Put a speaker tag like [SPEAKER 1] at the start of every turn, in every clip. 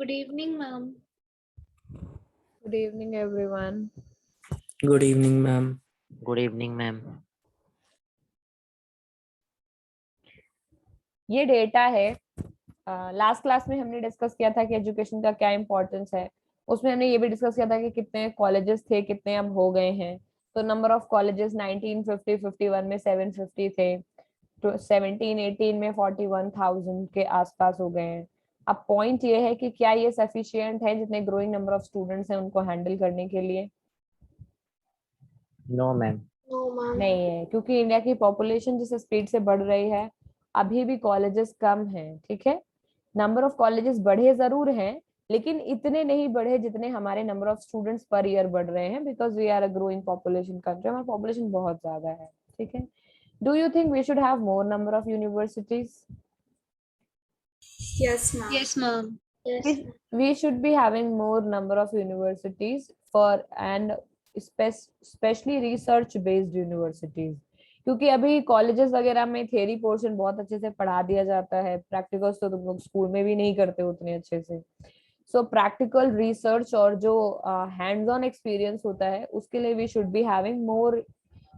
[SPEAKER 1] Good evening, ma'am.
[SPEAKER 2] Good evening, everyone.
[SPEAKER 3] Good evening, ma'am.
[SPEAKER 4] Good evening, ma'am.
[SPEAKER 2] ये data है। Last class में हमने discuss किया था कि एजुकेशन का क्या इम्पोर्टेंस है। उसमें हमने ये भी डिस्कस किया था कि कितने कॉलेजेस थे, कितने अब हो गए हैं। तो नंबर ऑफ कॉलेजेस 1950-51 में 750 थे, तो 17-18 में 41,000 के आसपास हो गए हैं। अब पॉइंट ये है कि क्या ये सफिशिएंट है जितने ग्रोइंग नंबर ऑफ स्टूडेंट्स हैं उनको हैंडल करने के लिए?
[SPEAKER 4] No, ma'am.
[SPEAKER 1] No, ma'am.
[SPEAKER 2] नहीं है, क्योंकि इंडिया की पॉपुलेशन जिस स्पीड से बढ़ रही है अभी भी कॉलेजेस कम हैं। ठीक है, नंबर ऑफ कॉलेजेस बढ़े जरूर हैं, लेकिन इतने नहीं बढ़े जितने हमारे नंबर ऑफ स्टूडेंट्स पर ईयर बढ़ रहे हैं, because we are a growing population country. हमारी पॉपुलेशन बहुत ज्यादा है। ठीक है, do you think we should have more number of universities?
[SPEAKER 1] Yes, ma'am. Yes, ma'am. Yes.
[SPEAKER 2] We should be having more number of universities for and especially research based universities, क्योंकि अभी colleges वगैरह में theory portion बहुत अच्छे से पढ़ा दिया जाता है, प्रैक्टिकल्स तो तुम लोग स्कूल में भी नहीं करते उतने अच्छे से। सो प्रैक्टिकल रिसर्च और जो हैंड्स ऑन एक्सपीरियंस होता है उसके लिए we should be having more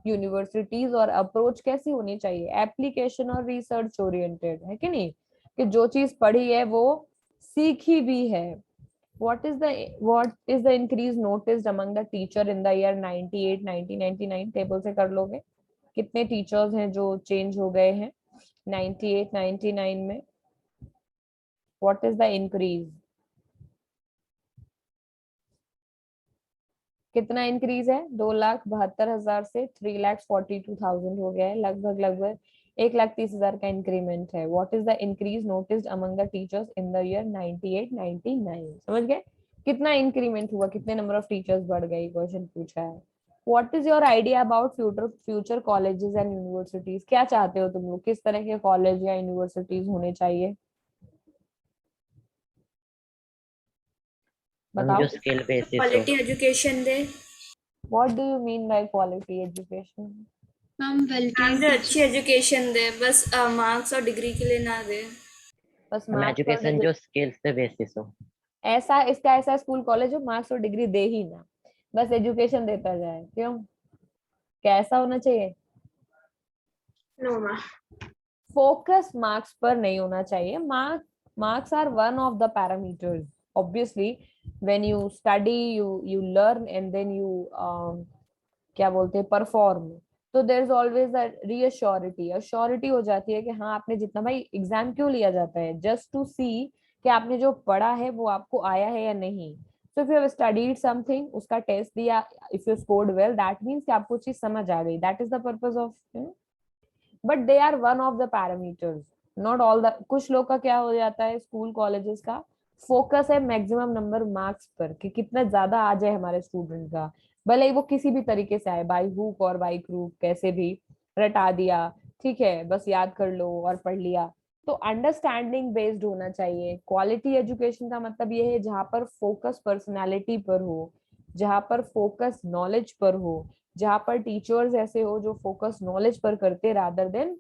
[SPEAKER 2] universities. और अप्रोच कैसी होनी चाहिए? एप्लीकेशन और रिसर्च ओरिएंटेड, है कि नहीं? कि जो चीज पढ़ी है वो सीखी भी है। what is the increase noticed among the teacher in the year 98 1999? Table से कर लोगे कितने टीचर्स हैं जो चेंज हो गए हैं 98 99 में? What is the increase? कितना इंक्रीज है? 2,72,000 से 3,42,000 हो गया है, लगभग लगभग 1,30,000 का इंक्रीमेंट है। What is the increase noticed among the teachers in the year 98 99? समझ गए कितना इंक्रीमेंट हुआ, कितने नंबर ऑफ टीचर्स बढ़ गए? क्वेश्चन पूछा है। What is your idea about future colleges and universities? क्या चाहते हो तुम लोग, किस तरह के कॉलेज या यूनिवर्सिटीज होने चाहिए? बताओ।
[SPEAKER 4] जो स्किल बेसिस हो।
[SPEAKER 1] Quality education they.
[SPEAKER 2] What do you mean by quality education?
[SPEAKER 1] Ma'am well
[SPEAKER 5] ma'am जो अच्छी एजुकेशन दे, बस मार्क्स और डिग्री के लिए ना दे।
[SPEAKER 2] बस
[SPEAKER 4] हम
[SPEAKER 2] मार्क्स और
[SPEAKER 4] एजुकेशन
[SPEAKER 2] डिग्री?
[SPEAKER 4] जो स्किल्स पे बेसिस हो।
[SPEAKER 2] ऐसा इसका ऐसा स्कूल कॉलेज हो मार्क्स और डिग्री दे ही ना, बस एजुकेशन देता जाए, क्यों? क्या ऐसा होना चाहिए?
[SPEAKER 5] No ma'am.
[SPEAKER 2] फोकस मार्क्स पर नहीं होना चाहिए। Marks are one of the parameters. Obviously when you study you learn and then you क्या बोलते हैं, परफॉर्म। तो there is always a reassurity, assurity हो जाती है कि हाँ आपने जितना, भाई एग्जाम क्यों लिया जाता है? जस्ट टू सी कि आपने जो पढ़ा है वो आपको आया है या नहीं। So if you have studied something, उसका टेस्ट दिया, if you scored well, that means कि आपको चीज समझ आ गई। That is the purpose of, but they are one of the parameters, not all the. कुछ लोग का क्या हो जाता है, स्कूल कॉलेजेस का फोकस है मैक्सिमम नंबर मार्क्स पर कि कितना ज्यादा आ जाए हमारे स्टूडेंट का, भले ही वो किसी भी तरीके से आए, बाई हुक और बाई क्रूक, कैसे भी रटा दिया, ठीक है, बस याद कर लो और पढ़ लिया। तो अंडरस्टैंडिंग बेस्ड होना चाहिए। क्वालिटी एजुकेशन का मतलब ये है जहां पर फोकस पर्सनालिटी पर हो, जहां पर फोकस नॉलेज पर हो, जहां पर टीचर्स ऐसे हो जो फोकस नॉलेज पर करते रादर देन,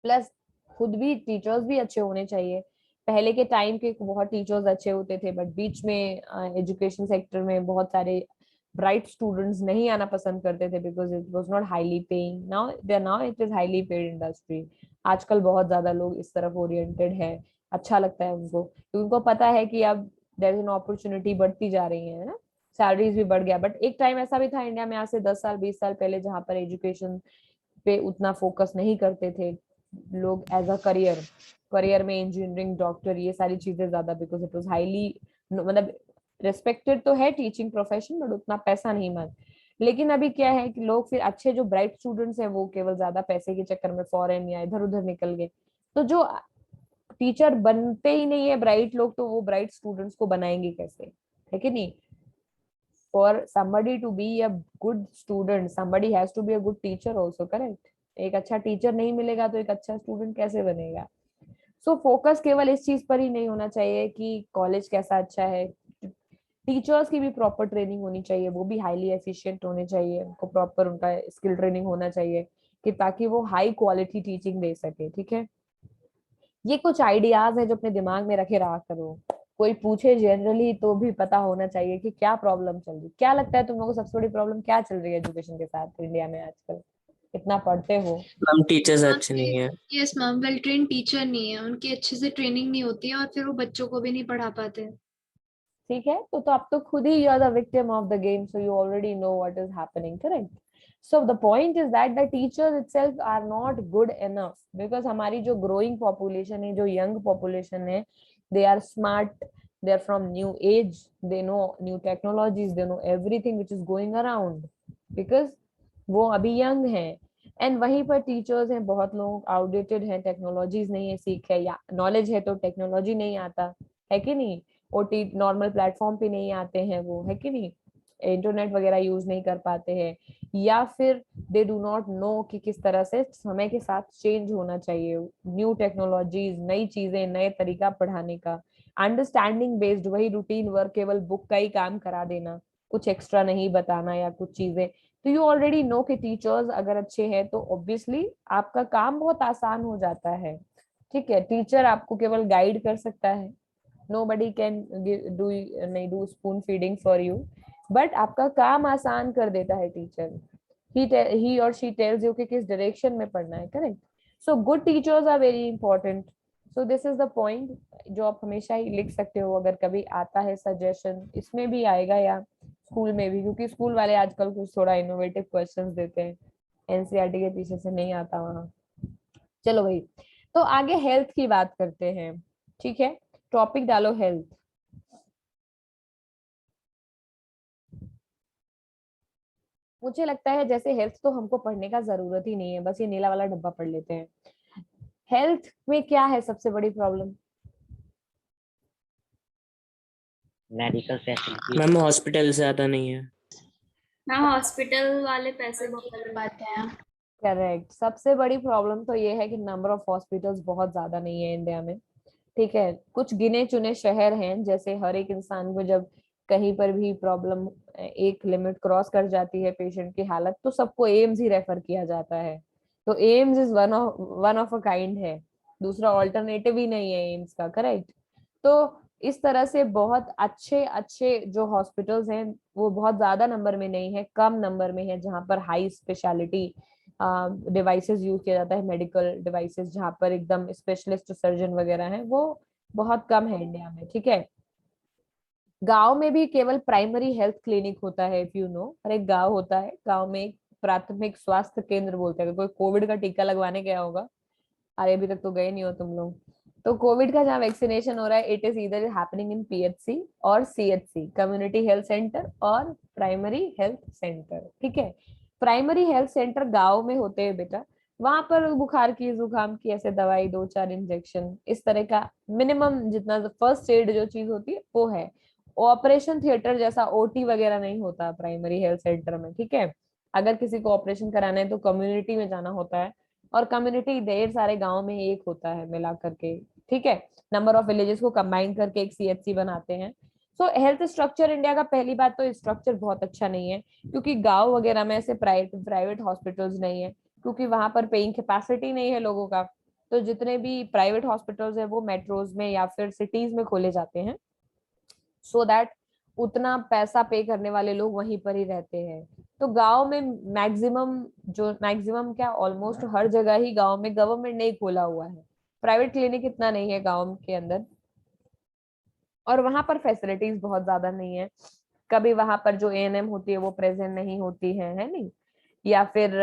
[SPEAKER 2] प्लस खुद भी टीचर्स भी अच्छे होने चाहिए। पहले के टाइम के बहुत टीचर्स अच्छे होते थे, बट बीच में एजुकेशन सेक्टर में बहुत सारे ब्राइट स्टूडेंट्स नहीं आना पसंद करते थे because it was not highly paying. Now it is highly paid industry. आजकल बहुत ज्यादा लोग इस तरफ ओरिएंटेड है, अच्छा लगता है उनको, क्योंकि उनको पता है कि अब देयर इज एन अपॉर्चुनिटी बढ़ती जा रही है ना, सैलरीज भी बढ़ गया। बट एक टाइम ऐसा भी था इंडिया में आज से 10 साल 20 साल पहले जहां पर एजुकेशन पे उतना फोकस नहीं करते थे लोग एज अ करियर में इंजीनियरिंग डॉक्टर ये सारी चीजें ज्यादा, बिकॉज इट वाज हाईली, मतलब रेस्पेक्टेड तो है टीचिंग प्रोफेशन, बट उतना पैसा नहीं मांग। लेकिन अभी क्या है कि लोग फिर अच्छे जो ब्राइट स्टूडेंट्स हैं वो केवल ज्यादा पैसे के चक्कर में फॉरेन या इधर उधर निकल गए। तो जो टीचर बनते ही नहीं है ब्राइट लोग, तो वो ब्राइट स्टूडेंट्स को बनाएंगे कैसे, है कि नहीं? For somebody to be a good student, somebody has to be a good teacher also, correct? एक अच्छा टीचर नहीं मिलेगा तो एक अच्छा स्टूडेंट कैसे बनेगा? सो फोकस केवल इस चीज पर ही नहीं होना चाहिए कि कॉलेज कैसा अच्छा है। टीचर्स की भी प्रॉपर ट्रेनिंग होनी चाहिए, वो भी हाईली एफिशिएंट होने चाहिए, उनको प्रॉपर उनका स्किल ट्रेनिंग होना चाहिए कि ताकि वो हाई क्वालिटी टीचिंग दे सके। ठीक है, ये कुछ आइडियाज है जो अपने दिमाग में रखे रहा करो। कोई पूछे जनरली तो भी पता होना चाहिए कि क्या प्रॉब्लम चल रही। क्या लगता है तुम लोगों को सबसे बड़ी प्रॉब्लम क्या चल रही है एजुकेशन के साथ इंडिया में आजकल? इतना पढ़ते हो।
[SPEAKER 3] मैम टीचर्स
[SPEAKER 1] मैम
[SPEAKER 3] अच्छे नहीं है।
[SPEAKER 1] Yes ma'am, well train teacher नहीं है, उनकी अच्छे से ट्रेनिंग नहीं होती है और फिर वो बच्चों को भी नहीं पढ़ा पाते।
[SPEAKER 2] ठीक है, तो आप तो खुद ही you are the victim of the game, so you already know what is happening, correct? So the point is that the teachers itself are not good enough, because हमारी जो ग्रोइंग पॉपुलेशन है, जो यंग पॉपुलेशन है, they are smart, they are from new age, they know new technologies, they know everything which is going around because वो अभी young हैं। And वहीं पर टीचर्स हैं, बहुत लोग आउटडेटेड हैं, टेक्नोलॉजीज नहीं है, सीख है या नॉलेज है तो टेक्नोलॉजी नहीं आता है कि नहीं, ओटी नॉर्मल प्लेटफॉर्म पे नहीं आते हैं वो, है कि नहीं, इंटरनेट वगैरह यूज नहीं कर पाते हैं, या फिर दे डू नॉट नो कि किस तरह से समय के साथ चेंज होना चाहिए, न्यू टेक्नोलॉजीज, नई चीजें, नए तरीका पढ़ाने का, अंडरस्टैंडिंग बेस्ड, वही रूटीन वर्क, केवल बुक का ही काम करा देना, कुछ एक्स्ट्रा नहीं बताना या कुछ चीजें। तो यू ऑलरेडी नो कि टीचर्स अगर अच्छे हैं तो ऑब्वियसली आपका काम बहुत आसान हो जाता है। ठीक है, टीचर आपको केवल गाइड कर सकता है, nobody can do नहीं do spoon feeding for you, but आपका काम आसान कर देता है teacher. he or she tells you कि किस डायरेक्शन में पढ़ना है, correct? So good teachers are very important. So this is the point जो आप हमेशा ही लिख सकते हो, अगर कभी आता है सजेशन, इसमें भी आएगा या स्कूल में भी, क्योंकि स्कूल वाले आजकल कुछ थोड़ा इनोवेटिव क्वेश्चंस देते हैं, एनसीईआरटी के पीछे से नहीं आता वहां। चलो भाई, तो आगे हेल्थ की बात करते हैं। ठीक है, टॉपिक डालो हेल्थ। मुझे लगता है जैसे हेल्थ तो हमको पढ़ने का जरूरत ही नहीं है, बस ये नीला वाला डब्बा पढ़ लेते हैं। हेल्थ में क्या है सबसे बड़ी problem?
[SPEAKER 4] Medical facility.
[SPEAKER 3] Ma'am hospital ज्यादा नहीं है।
[SPEAKER 5] मैम हॉस्पिटल वाले पैसे
[SPEAKER 1] नहीं
[SPEAKER 5] बहुत
[SPEAKER 1] कर पाते हैं।
[SPEAKER 2] करेक्ट, सबसे बड़ी प्रॉब्लम तो ये है कि नंबर ऑफ हॉस्पिटल्स बहुत ज्यादा नहीं है इंडिया में। ठीक है, कुछ गिने चुने शहर हैं, जैसे हर एक इंसान को जब कहीं पर भी प्रॉब्लम एक लिमिट क्रॉस कर जाती है पेशेंट की हालत, तो सबको एम्स ही रेफर किया जाता है। तो AIIMS is one of a kind है, दूसरा ऑल्टरनेटिव ही नहीं है एम्स का, करेक्ट? तो इस तरह से बहुत अच्छे अच्छे जो हॉस्पिटल्स हैं वो बहुत ज्यादा नंबर में नहीं है, कम नंबर में है, जहाँ पर हाई स्पेशलिटी डिवाइसेस यूज किया जाता है, मेडिकल डिवाइसेस, जहाँ पर एकदम स्पेशलिस्ट सर्जन वगैरह हैं, वो बहुत कम है इंडिया में। ठीक है, गांव में भी केवल प्राइमरी हेल्थ क्लिनिक होता है, इफ यू नो। और एक गांव होता है, गांव में एक प्राथमिक स्वास्थ्य केंद्र बोलते हैं। अगर कोई कोविड का टीका लगवाने गया होगा, अरे अभी तक तो गए नहीं हो तुम लोग, तो कोविड का जहाँ वैक्सीनेशन हो रहा है, इट इज इधर हैपनिंग इन पीएचसी और सीएचसी, कम्युनिटी हेल्थ सेंटर और प्राइमरी हेल्थ सेंटर। ठीक है, प्राइमरी हेल्थ सेंटर गांव में होते हैं बेटा, वहां पर बुखार की, जुकाम की ऐसे दवाई, 2-4 इंजेक्शन, इस तरह का मिनिमम जितना फर्स्ट एड जो चीज होती है वो है। ऑपरेशन थिएटर जैसा ओटी वगैरह नहीं होता प्राइमरी हेल्थ सेंटर में। ठीक है, अगर किसी को ऑपरेशन कराना है तो कम्युनिटी में जाना होता है, और कम्युनिटी ढेर सारे गांव में एक होता है मिला करके। ठीक है, नंबर ऑफ विलेजेस को कंबाइन करके एक सीएचसी बनाते हैं। सो हेल्थ स्ट्रक्चर इंडिया का, पहली बात तो स्ट्रक्चर बहुत अच्छा नहीं है, क्योंकि गांव वगैरह में ऐसे प्राइवेट हॉस्पिटल्स नहीं है, क्योंकि वहां पर पेइंग कैपेसिटी नहीं है लोगों का। तो जितने भी प्राइवेट हॉस्पिटल्स है वो मेट्रोज में या फिर सिटीज में खोले जाते हैं, सो दैट उतना पैसा पे करने वाले लोग वहीं पर ही रहते हैं। तो गांव में मैक्सिमम क्या, ऑलमोस्ट हर जगह ही गांव में गवर्नमेंट ने ही खोला हुआ है, प्राइवेट क्लिनिक इतना नहीं है गांव के अंदर, और वहां पर फैसिलिटीज बहुत ज्यादा नहीं है। कभी वहां पर जो एएनएम होती है वो प्रेजेंट नहीं होती है नहीं, या फिर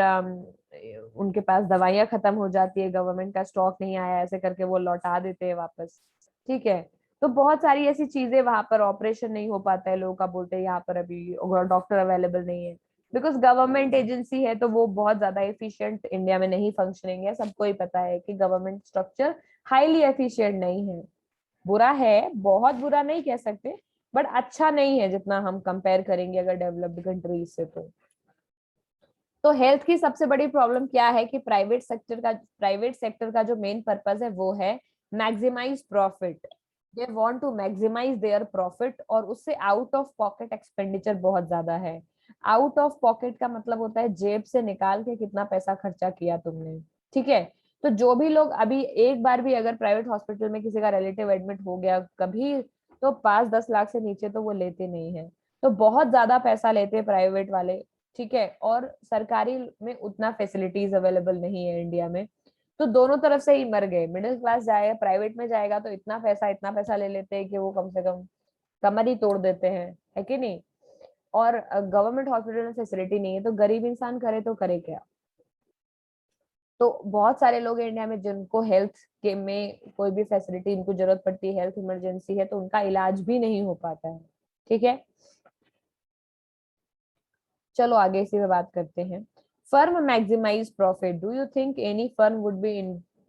[SPEAKER 2] उनके पास दवाइयां खत्म हो जाती है, गवर्नमेंट का स्टॉक नहीं आया, ऐसे करके वो लौटा देते हैं वापस। ठीक है, तो बहुत सारी ऐसी चीजें, वहां पर ऑपरेशन नहीं हो पाता है, लोगों का बोलते हैं यहाँ पर अभी डॉक्टर अवेलेबल नहीं है, बिकॉज गवर्नमेंट एजेंसी है तो वो बहुत ज्यादा एफिशिएंट इंडिया में नहीं फंक्शनिंग है। सबको ही पता है कि गवर्नमेंट स्ट्रक्चर हाईली एफिशिएंट नहीं है, बुरा है, बहुत बुरा नहीं कह सकते, बट अच्छा नहीं है जितना हम कंपेयर करेंगे अगर डेवलप्ड कंट्रीज से। तो हेल्थ की सबसे बड़ी प्रॉब्लम क्या है कि प्राइवेट सेक्टर का जो मेन पर्पस है वो है maximise profit. They want to maximise their profit, और उससे आउट ऑफ पॉकेट एक्सपेंडिचर बहुत ज्यादा है। आउट ऑफ पॉकेट का मतलब होता है जेब से निकाल के कितना पैसा खर्चा किया तुमने। ठीक है, तो जो भी लोग अभी एक बार भी अगर प्राइवेट हॉस्पिटल में किसी का रिलेटिव एडमिट हो गया, कभी तो 5-10 लाख से नीचे तो वो लेते नहीं है। तो बहुत ज्यादा पैसा लेते हैं प्राइवेट वाले, ठीक है, और सरकारी में उतना फैसिलिटीज अवेलेबल नहीं है इंडिया में। तो दोनों तरफ से ही मर गए। मिडिल क्लास जाएगा प्राइवेट में जाएगा तो इतना पैसा ले लेते हैं कि वो कम से कम कमर ही तोड़ देते हैं, है कि नहीं। और गवर्नमेंट हॉस्पिटल में फैसिलिटी नहीं है, तो गरीब इंसान करे तो करे क्या। तो बहुत सारे लोग इंडिया में जिनको हेल्थ के में कोई भी फैसिलिटी इनको जरूरत पड़ती है, हेल्थ इमरजेंसी है, तो उनका इलाज भी नहीं हो पाता है, ठीक है। चलो आगे इसी पे बात करते हैं। Firm maximise profit. Do you think any firm would be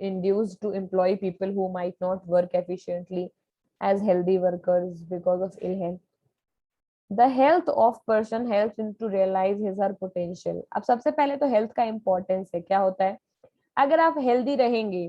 [SPEAKER 2] induced to employ people who might not work efficiently as healthy workers because of ill health? The health of person helps him to realize his her potential. अब सबसे पहले तो health का importance है। क्या होता है, अगर आप हेल्दी रहेंगे,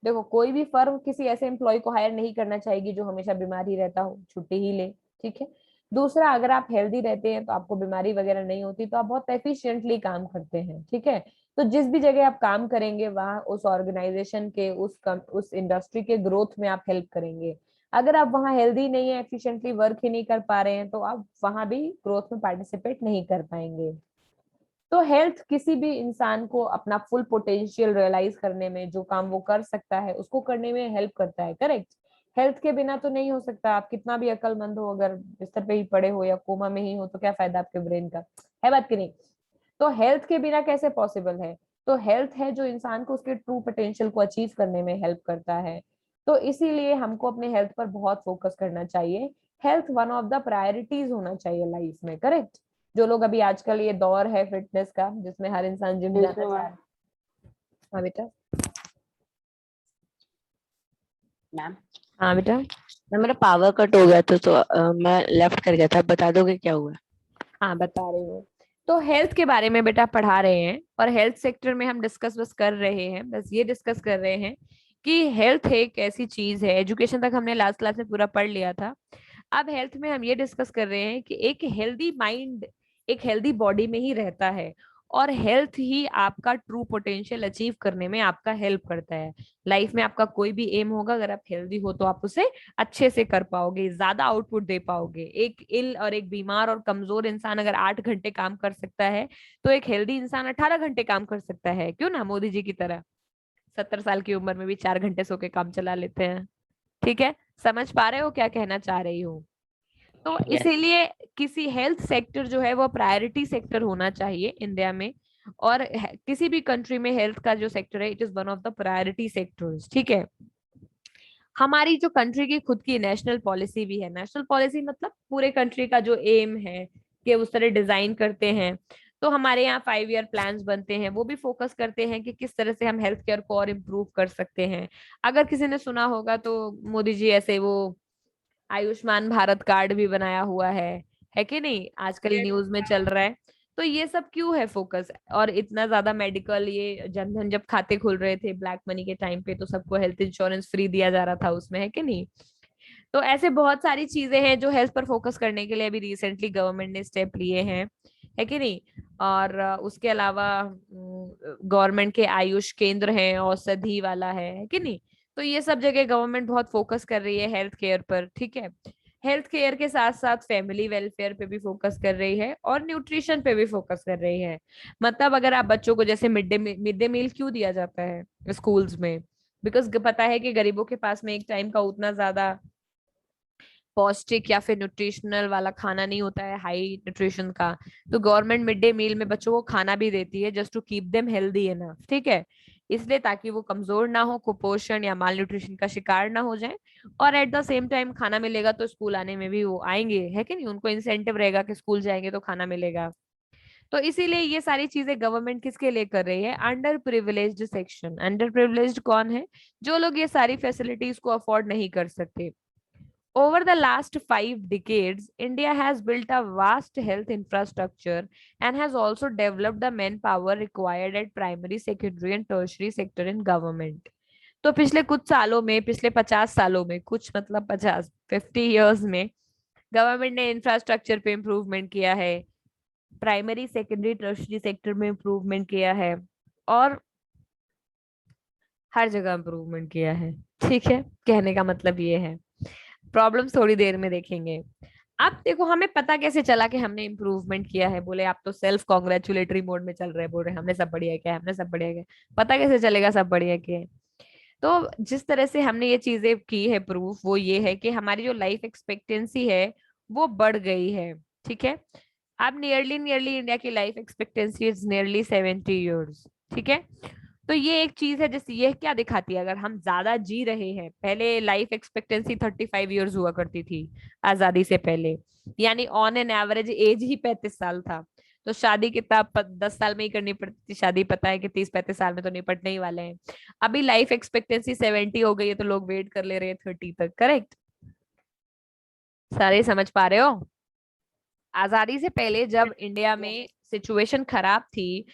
[SPEAKER 2] देखो कोई भी फर्म किसी ऐसे एम्प्लॉय को हायर नहीं करना चाहेगी जो हमेशा बीमार ही रहता हो, छुट्टी ही ले, ठीक है। दूसरा, अगर आप हेल्दी रहते हैं तो आपको बीमारी वगैरह नहीं होती, तो आप बहुत एफिशिएंटली काम करते हैं, ठीक है। तो जिस भी जगह आप काम करेंगे वहां उस ऑर्गेनाइजेशन के उस इंडस्ट्री के ग्रोथ में आप हेल्प करेंगे। अगर आप वहाँ हेल्दी नहीं है, एफिशिएंटली वर्क ही नहीं कर पा रहे हैं, तो आप वहां भी ग्रोथ में पार्टिसिपेट नहीं कर पाएंगे। तो हेल्थ किसी भी इंसान को अपना फुल पोटेंशियल रियलाइज करने में, जो काम वो कर सकता है उसको करने में हेल्प करता है, करेक्ट। हेल्थ के बिना तो नहीं हो सकता। आप कितना भी अक्लमंद हो, अगर बिस्तर पे ही पड़े हो या कोमा में ही हो तो क्या फायदा आपके ब्रेन का, है बात की नहीं। तो हेल्थ के बिना कैसे पॉसिबल है। तो हेल्थ है जो इंसान को उसके ट्रू पोटेंशियल को अचीव करने में हेल्प करता है। तो इसीलिए हमको अपने हेल्थ पर बहुत फोकस करना चाहिए। Health one of the priorities होना चाहिए लाइफ में, करेक्ट। जो लोग अभी आजकल ये दौर है फिटनेस का जिसमें हर इंसान जिम जाना चाह रहा है। हाँ बेटा।
[SPEAKER 4] मैम
[SPEAKER 2] हाँ बेटा।
[SPEAKER 3] मेरा पावर कट हो गया था तो मैं लेफ्ट कर गया था, बता दोगे क्या हुआ?
[SPEAKER 2] हाँ बता रही हूँ। तो हेल्थ के बारे में बेटा पढ़ा रहे हैं, और हेल्थ सेक्टर में हम डिस्कस बस कर रहे हैं, बस ये डिस्कस कर रहे हैं कि हेल्थ एक ऐसी चीज है। एजुकेशन तक हमने लास्ट क्लास में पूरा पढ़ लिया था। अब हेल्थ में हम ये डिस्कस कर रहे हैं कि एक हेल्दी माइंड एक हेल्दी बॉडी में ही रहता है, और हेल्थ ही आपका ट्रू पोटेंशियल अचीव करने में आपका हेल्प करता है। लाइफ में आपका कोई भी एम होगा, अगर आप हेल्दी हो तो आप उसे अच्छे से कर पाओगे, ज्यादा आउटपुट दे पाओगे। एक इल और एक बीमार और कमजोर इंसान अगर 8 घंटे काम कर सकता है, तो एक हेल्दी इंसान 18 घंटे काम कर सकता है। क्यों ना, मोदी जी की तरह 70 साल की उम्र में भी 4 घंटे सो के काम चला लेते हैं। ठीक है, समझ पा रहे हो क्या कहना चाह रही हूँ। तो
[SPEAKER 4] यस
[SPEAKER 2] इसीलिए किसी हेल्थ सेक्टर जो है वो प्रायोरिटी सेक्टर होना चाहिए इंडिया में, और किसी भी कंट्री में हेल्थ का जो सेक्टर है it is one of the priority sectors, ठीक है। हमारी जो कंट्री की खुद की नेशनल पॉलिसी भी है। नेशनल पॉलिसी मतलब पूरे कंट्री का जो एम है कि उस तरह डिजाइन करते हैं। तो हमारे यहाँ 5 ईयर प्लान्स बनते हैं, वो भी फोकस करते हैं कि किस तरह से हम हेल्थ केयर को और इम्प्रूव कर सकते हैं। अगर किसी ने सुना होगा तो मोदी जी ऐसे वो आयुष्मान भारत कार्ड भी बनाया हुआ है कि नहीं, आजकल न्यूज में चल रहा है। तो ये सब क्यों है फोकस, और इतना ज्यादा मेडिकल, ये जनधन जब खाते खुल रहे थे ब्लैक मनी के टाइम पे तो सबको हेल्थ इंश्योरेंस फ्री दिया जा रहा था उसमें, है कि नहीं। तो ऐसे बहुत सारी चीजें हैं जो हेल्थ पर फोकस करने के लिए अभी रिसेंटली गवर्नमेंट ने स्टेप लिए हैं, है कि नहीं। और उसके अलावा गवर्नमेंट के आयुष केंद्र हैं, औषधि वाला है कि नहीं। तो ये सब जगह गवर्नमेंट बहुत फोकस कर रही है हेल्थ केयर पर, ठीक है। हेल्थ केयर के साथ साथ फैमिली वेलफेयर पे भी फोकस कर रही है, और न्यूट्रिशन पे भी फोकस कर रही है। मतलब अगर आप बच्चों को जैसे मिड डे मील क्यों दिया जाता है स्कूल्स में, बिकॉज पता है कि गरीबों के पास में एक टाइम का उतना ज्यादा पौष्टिक या फिर न्यूट्रिशनल वाला खाना नहीं होता है, हाई न्यूट्रिशन का। तो गवर्नमेंट मिड डे मील में बच्चों को खाना भी देती है just to keep them healthy है ना, ठीक है। इसलिए ताकि वो कमजोर ना हो, कुपोषण या माल न्यूट्रिशन का शिकार ना हो जाए। और एट द सेम टाइम खाना मिलेगा तो स्कूल आने में भी वो आएंगे, है कि नहीं, उनको इंसेंटिव रहेगा कि स्कूल जाएंगे तो खाना मिलेगा। तो इसीलिए ये सारी चीजें गवर्नमेंट किसके लिए कर रही है, under privileged section. Under privileged कौन है, जो लोग ये सारी फैसिलिटीज को अफोर्ड नहीं कर सकते। Over the last 5 decades, India has built a vast health infrastructure and has also developed the manpower required at primary, secondary and tertiary sector in government. तो पिछले कुछ सालों में, पिछले 50 सालों में, कुछ मतलब 50 में गवर्नमेंट ने इंफ्रास्ट्रक्चर पे इम्प्रूवमेंट किया है, प्राइमरी सेकेंडरी टर्शरी सेक्टर में इम्प्रूवमेंट किया है, और हर जगह इम्प्रूवमेंट किया है, ठीक है। कहने का मतलब ये है। प्रॉब्लम्स थोड़ी देर में देखेंगे। अब देखो हमें पता कैसे चला कि हमने इम्प्रूवमेंट किया है? बोले आप तो सेल्फ कॉन्ग्रेचुलेटरी मोड में चल रहे हैं, बोल रहे हैं हमने सब बढ़िया किया है, हमने सब बढ़िया किया है। पता कैसे चलेगा सब बढ़िया किया है? तो जिस तरह से हमने ये चीजें की है प्रूफ, वो ये है कि हमारी जो लाइफ एक्सपेक्टेंसी है वो बढ़ गई है। ठीक है, अब नियरली नियरली इंडिया की life expectancy is nearly 70 years. ठीक है, तो ये एक चीज है, जैसे ये क्या दिखाती है, अगर हम ज्यादा जी रहे हैं, पहले लाइफ एक्सपेक्टेंसी 35 ईयर्स हुआ करती थी आजादी से पहले, यानी ऑन एन एवरेज एज ही 35 साल था। तो शादी कितना 10 साल में ही करनी पड़ती थी शादी, पता है कि 30-35 साल में तो निपटने ही वाले हैं। अभी लाइफ एक्सपेक्टेंसी 70 हो गई है, तो लोग वेट कर ले रहे हैं 30 तक। करेक्ट? सारे समझ पा रहे हो? आजादी से पहले जब इंडिया में सिचुएशन खराब थी,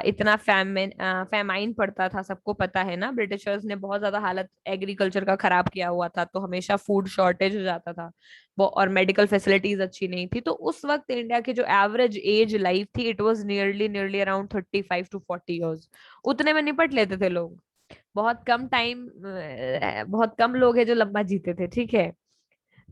[SPEAKER 2] इतना फैमाइन पड़ता था, सबको पता है ना, ब्रिटिशर्स ने बहुत ज्यादा हालत एग्रीकल्चर का खराब किया हुआ था, तो हमेशा फूड शॉर्टेज हो जाता था वो, और मेडिकल फैसिलिटीज अच्छी नहीं थी। तो उस वक्त इंडिया की जो एवरेज एज लाइफ थी, it was nearly nearly around 35 to 40 years. उतने में निपट लेते थे लोग। बहुत कम टाइम, बहुत कम लोग हैं जो लंबा जीते थे। ठीक है,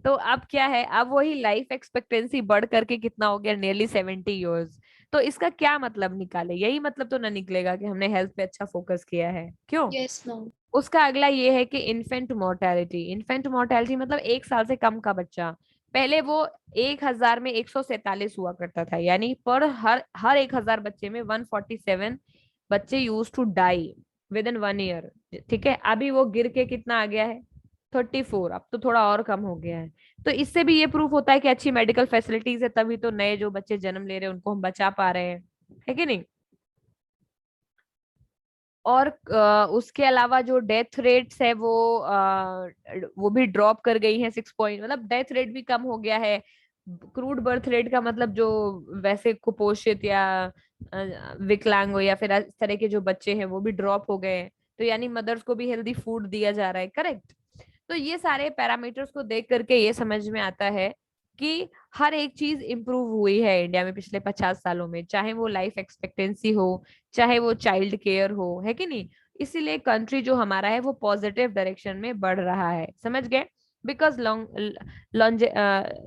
[SPEAKER 2] तो अब क्या है, अब वही लाइफ एक्सपेक्टेंसी बढ़ करके कितना हो गया, नियरली 70 ईयर्स। तो इसका क्या मतलब निकाले? यही मतलब तो ना निकलेगा कि हमने हेल्थ पे अच्छा फोकस किया है। क्यों?
[SPEAKER 1] Yes ma'am.
[SPEAKER 2] उसका अगला ये है कि इन्फेंट मोर्टेलिटी। इन्फेंट मोर्टेलिटी मतलब 1 साल से कम का बच्चा। पहले वो 1,000 में 147 हुआ करता था, यानी पर हर 1,000 बच्चे में 147 बच्चे use to die within 1 year. ठीक है, अभी वो गिर के कितना आ गया है, 34। अब तो थोड़ा और कम हो गया है। तो इससे भी ये प्रूफ होता है कि अच्छी मेडिकल फैसिलिटीज है, तभी तो नए जो बच्चे जन्म ले रहे हैं उनको हम बचा पा रहे हैं, है कि नहीं? और उसके अलावा जो डेथ रेट्स है वो भी ड्रॉप कर गई है 6 पॉइंट, मतलब डेथ रेट भी कम हो गया है। क्रूड बर्थ रेट का मतलब जो वैसे कुपोषित या विकलांग हो या फिर इस तरह के जो बच्चे हैं वो भी ड्रॉप हो गए हैं। तो यानी मदर्स को भी हेल्दी फूड दिया जा रहा है। करेक्ट? तो ये सारे पैरामीटर्स को देख करके ये समझ में आता है कि हर एक चीज इंप्रूव हुई है इंडिया में पिछले 50 सालों में, चाहे वो लाइफ एक्सपेक्टेंसी हो, चाहे वो चाइल्ड केयर हो, है कि नहीं? इसीलिए कंट्री जो हमारा है वो पॉजिटिव डायरेक्शन में बढ़ रहा है। समझ गए? बिकॉज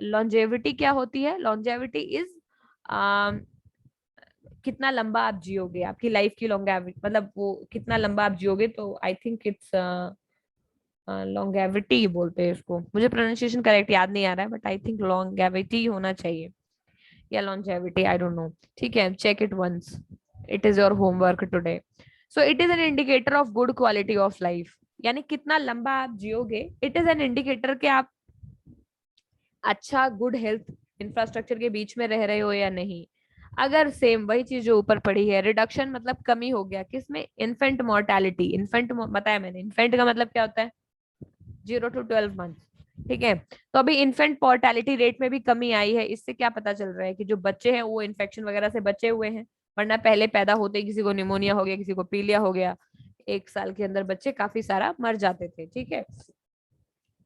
[SPEAKER 2] लॉन्जेविटी क्या होती है? लॉन्जेविटी इज कितना लंबा आप जियोगे, आपकी लाइफ की लॉन्गेविटी, मतलब वो कितना लंबा आप जियोगे। तो आई थिंक इट्स लॉन्गेविटी बोलते हैं इसको, मुझे प्रोनाउंसिएशन करेक्ट याद नहीं आ रहा है, बट आई थिंक लॉन्गेविटी होना चाहिए या लॉन्जेविटी, आई डोंट नो। ठीक है, check it once, it is your homework today. So it is an indicator of good quality of life, यानी कितना लंबा आप जियोगे। इट इज एन इंडिकेटर कि आप अच्छा गुड हेल्थ इंफ्रास्ट्रक्चर के बीच में रह रहे हो या नहीं। अगर सेम वही चीज जो ऊपर पड़ी है, रिडक्शन मतलब कमी हो गया किसमें, इन्फेंट मोर्टेलिटी। इन्फेंट बताया मैंने, इन्फेंट का मतलब क्या होता है, 0 to 12 मंथ। ठीक है, तो अभी इन्फेंट मोर्टेलिटी रेट में भी कमी आई है। इससे क्या पता चल रहा है कि जो बच्चे हैं वो इन्फेक्शन वगैरह से बचे हुए हैं, वरना पहले पैदा होते ही किसी को निमोनिया हो गया, किसी को पीलिया हो गया, 1 साल के अंदर बच्चे काफी सारा मर जाते थे। ठीक है,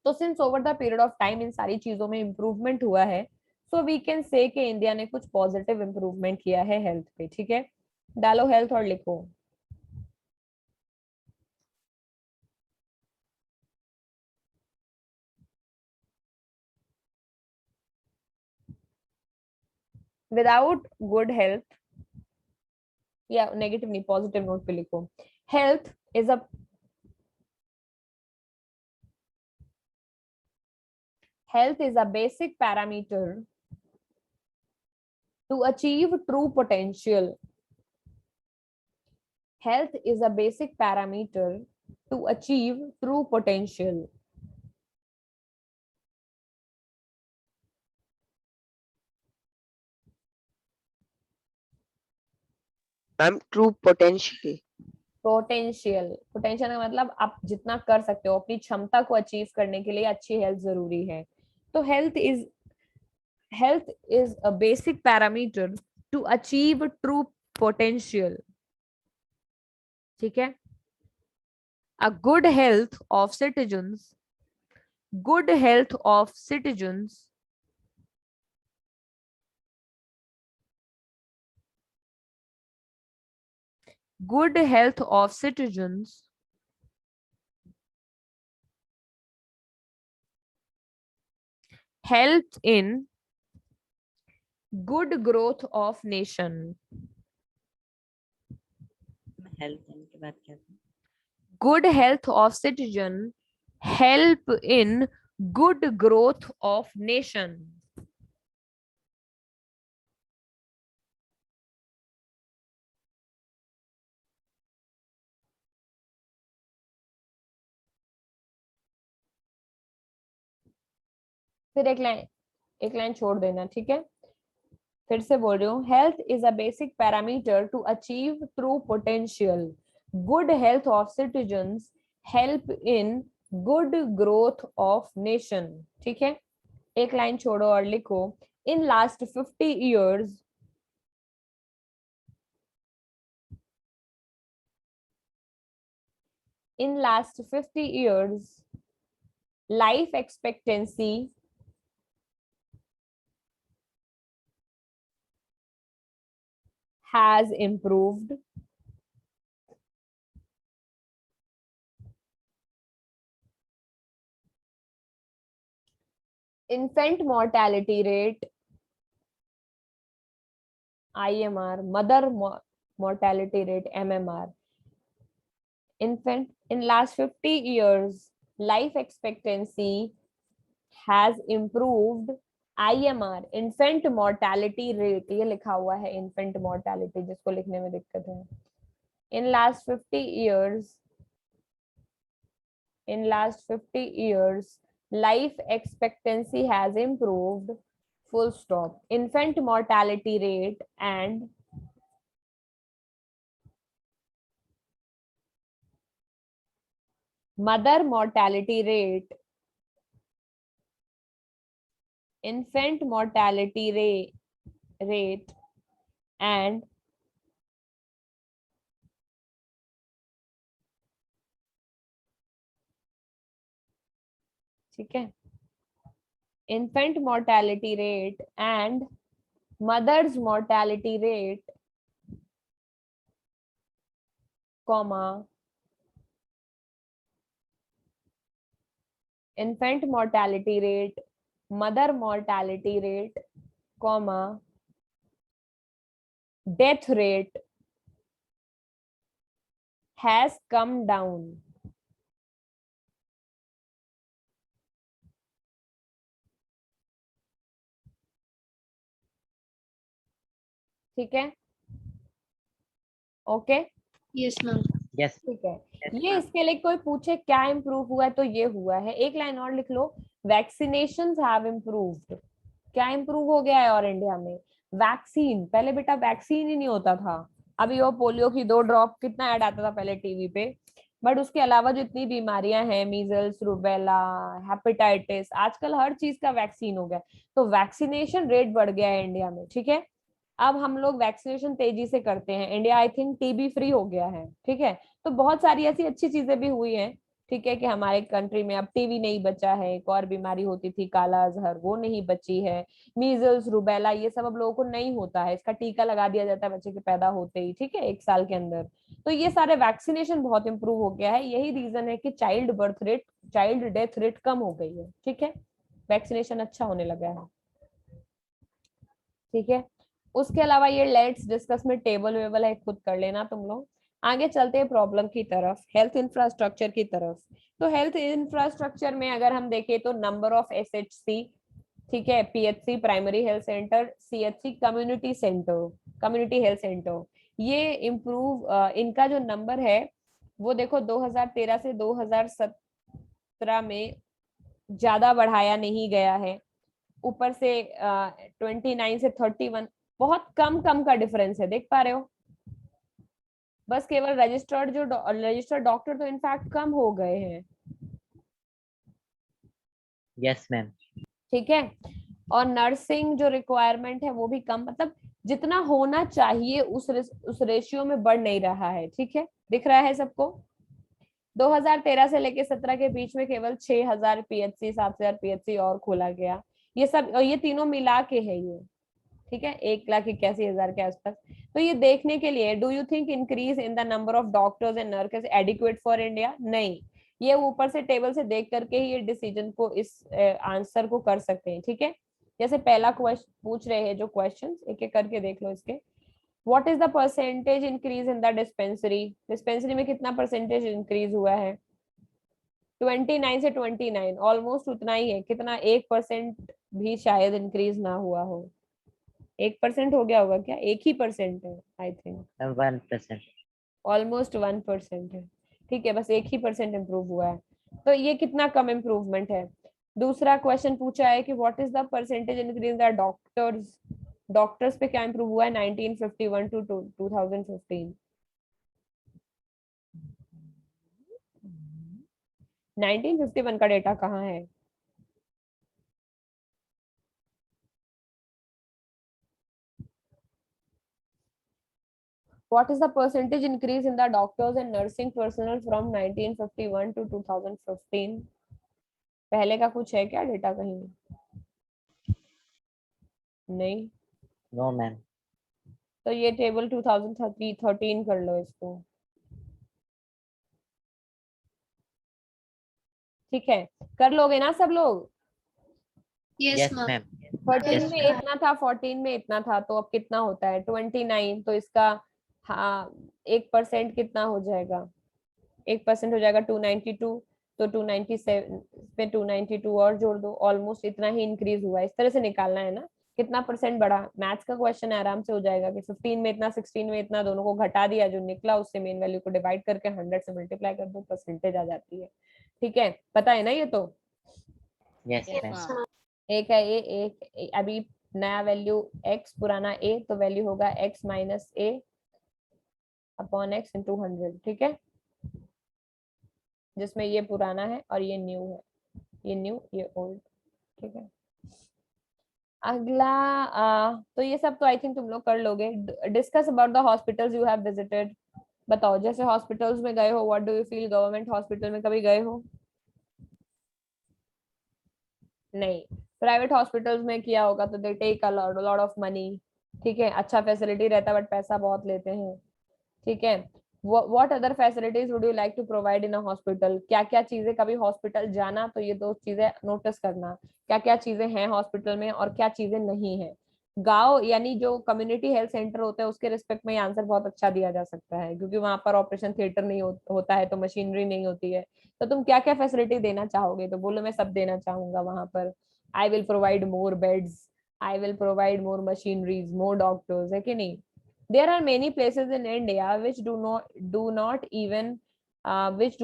[SPEAKER 2] तो since over the period of time in सारी चीजों में इम्प्रूवमेंट हुआ है, सो वी कैन से कि इंडिया ने कुछ पॉजिटिव इम्प्रूवमेंट किया है हेल्थ पे। ठीक है, डालो हेल्थ और लिखो। विदाउट गुड हेल्थ, या नेगेटिव नहीं, पॉजिटिव नोट पे लिखो, health is a health is a basic parameter to achieve true potential. Health is a basic parameter to achieve true potential.
[SPEAKER 3] Ma'am true potential.
[SPEAKER 2] Potential का मतलब आप जितना कर सकते हो, अपनी क्षमता को अचीव करने के लिए अच्छी हेल्थ जरूरी है। तो health is a basic parameter to achieve true potential. ठीक है, a good health of citizens good health of citizens help in good growth of nation.
[SPEAKER 4] Health के बाद क्या था?
[SPEAKER 2] Good health of citizen help in good growth of nation. फिर एक line छोड़ देना, ठीक है। फिर से बोल रही हूँ, health is a basic parameter to achieve true potential. Good health of citizens help in good growth of nation. ठीक है, एक लाइन छोड़ो और लिखो, in last 50 years in last 50 years life expectancy has improved. Infant mortality rate IMR, mother mortality rate MMR. Infant in last 50 years life expectancy has improved IMR, infant mortality rate, ये लिखा हुआ है infant mortality, जिसको लिखने में दिक्कत है। In last 50 years life expectancy has improved, full stop. Infant mortality rate and mother mortality rate, infant mortality rate and ठीक है, infant mortality rate and mother's mortality rate, comma, infant mortality rate, mother mortality rate, comma, death rate has come down. ठीक है, okay,
[SPEAKER 1] yes ma'am.
[SPEAKER 4] Yes
[SPEAKER 2] ठीक है।
[SPEAKER 4] yes,
[SPEAKER 2] ये
[SPEAKER 4] ma'am.
[SPEAKER 2] इसके लिए कोई पूछे क्या इम्प्रूव हुआ है तो ये हुआ है। एक लाइन और लिख लो, वैक्सीनेशंस हैव इम्प्रूव्ड। क्या इम्प्रूव हो गया है और इंडिया में? वैक्सीन, पहले बेटा वैक्सीन ही नहीं होता था। अभी वो पोलियो की 2 ड्रॉप कितना ऐड आता था पहले टीवी पे, बट उसके अलावा जितनी बीमारियां हैं, मीजल्स, रूबेला, हेपेटाइटिस, आजकल हर चीज का वैक्सीन हो गया। तो वैक्सीनेशन रेट बढ़ गया है इंडिया में, ठीक है। अब हम लोग वैक्सीनेशन तेजी से करते हैं। India I think TB free हो गया है, ठीक है। तो बहुत सारी ऐसी अच्छी चीजें भी हुई हैं, ठीक है, कि हमारे कंट्री में अब टीवी नहीं बचा है। एक और बीमारी होती थी काला अजहर, वो नहीं बची है। मीजल्स, रूबेला, ये सब अब लोगों को नहीं होता है। इसका टीका लगा दिया जाता है बच्चे के पैदा होते ही, ठीक है, 1 साल के अंदर। तो ये सारे वैक्सीनेशन बहुत इंप्रूव हो गया है। यही रीजन है कि child birth rate, child death rate कम हो गई है, ठीक है। वैक्सीनेशन अच्छा होने लगा है, ठीक है। उसके अलावा ये लेट्स डिस्कस में टेबल वेबल है, खुद कर लेना तुम लोग। आगे चलते हैं प्रॉब्लम की तरफ, हेल्थ इंफ्रास्ट्रक्चर की तरफ। तो हेल्थ इंफ्रास्ट्रक्चर में अगर हम देखें तो नंबर ऑफ एसएचसी, ठीक है, PHC primary health centre, CHC community centre, community health centre, ये इम्प्रूव, इनका जो नंबर है वो देखो 2013 से 2017 में ज्यादा बढ़ाया नहीं गया है। ऊपर से 29 से 31, बहुत कम कम का डिफरेंस है, देख पा रहे हो। बस केवल रजिस्टर्ड डॉक्टर तो इनफैक्ट कम हो गए हैं,
[SPEAKER 4] यस मैम।
[SPEAKER 2] ठीक है। और नर्सिंग जो रिक्वायरमेंट है वो भी कम, मतलब जितना होना चाहिए उस रेशियो में बढ़ नहीं रहा है, ठीक है। दिख रहा है सबको? 2013 से लेके 17 के बीच में केवल 6000 पीएचसी, 7000 पीएचसी और खोला गया। ये सब, ये तीनों मिला के है ये, ठीक है, 1,81,000 के आसपास। तो ये देखने के लिए, do you think increase in the number of doctors and nurses adequate for India? नहीं, ये ऊपर से टेबल से देख करके ही ये डिसीजन को, इस आंसर को कर सकते हैं, ठीक है। जैसे पहला क्वेश्चन पूछ रहे हैं जो क्वेश्चन, एक एक करके देख लो इसके। What is the percentage increase in the dispensary, dispensary में कितना परसेंटेज इंक्रीज हुआ है? 29 से 29, ऑलमोस्ट उतना ही है। कितना? 1% भी शायद इंक्रीज ना हुआ हो। 1% हो गया होगा क्या? 1% है आई थिंक,
[SPEAKER 4] 1%।
[SPEAKER 2] ऑलमोस्ट 1% है, ठीक है, बस 1% इम्प्रूव हुआ है। तो ये कितना कम इम्प्रूवमेंट है। दूसरा क्वेश्चन पूछा है कि what is the percentage increase the doctors, doctors पे क्या इम्प्रूव हुआ है 1951 टू 2015? 1951 का डेटा कहाँ है? What is the percentage increase in the doctors and nursing personnel from 1951 to 2015? पहले का कुछ है क्या डेटा कहीं? नहीं।
[SPEAKER 4] No ma'am.
[SPEAKER 2] तो ये टेबल 2013 कर लो इसको, ठीक है। कर लोगे ना सब लोग?
[SPEAKER 1] Yes
[SPEAKER 4] yes
[SPEAKER 1] ma'am.
[SPEAKER 4] Ma'am.
[SPEAKER 2] 13
[SPEAKER 4] Yes,
[SPEAKER 2] में इतना था, 14 में इतना था, तो अब कितना होता है? 29। तो इसका हाँ 1% कितना हो जाएगा? 1% हो जाएगा 292। तो 297 पे 292 और जोड़ दो, ऑलमोस्ट इतना ही इंक्रीज हुआ है। इस तरह से निकालना है ना, कितना परसेंट बढ़ा। मैथ्स का क्वेश्चन है, आराम से हो जाएगा कि 15 में इतना, 16 में इतना, दोनों को घटा दिया, जो निकला उससे मेन वैल्यू को डिवाइड करके 100 से मल्टीप्लाई कर दो, परसेंटेज आ जाती है, ठीक है। पता है ना ये तो?
[SPEAKER 4] Yes ma'am.
[SPEAKER 2] एक है अभी नया वैल्यू x, पुराना a, तो वैल्यू होगा x minus a upon x into 100, ठीक है, जिसमें ये पुराना है और ये न्यू है, ये न्यू ये ओल्ड, ठीक है। अगला तो ये सब तो आई थिंक तुम लोग कर लोगे। Discuss about the hospitals you have visited. बताओ, जैसे हॉस्पिटल्स में गए हो, what do you feel? Government hospital में कभी गए हो? नहीं। प्राइवेट हॉस्पिटल्स में किया होगा तो they take a lot of money, ठीक है, अच्छा फैसिलिटी रहता है बट पैसा बहुत लेते हैं, ठीक है। What other facilities would you like to provide in a hospital? क्या क्या चीजें, कभी हॉस्पिटल जाना तो ये दो चीजें नोटिस करना, क्या क्या चीजें हैं हॉस्पिटल में और क्या चीजें नहीं है। गांव यानी जो कम्युनिटी हेल्थ सेंटर होता है उसके रिस्पेक्ट में आंसर बहुत अच्छा दिया जा सकता है, क्योंकि वहां पर ऑपरेशन थिएटर नहीं होता है, तो मशीनरी नहीं होती है। तो तुम क्या क्या फैसिलिटी देना चाहोगे? तो बोलो मैं सब देना चाहूंगा वहां पर। I will provide more beds, I will provide more machineries, more doctors, है कि नहीं? There are many places in India which do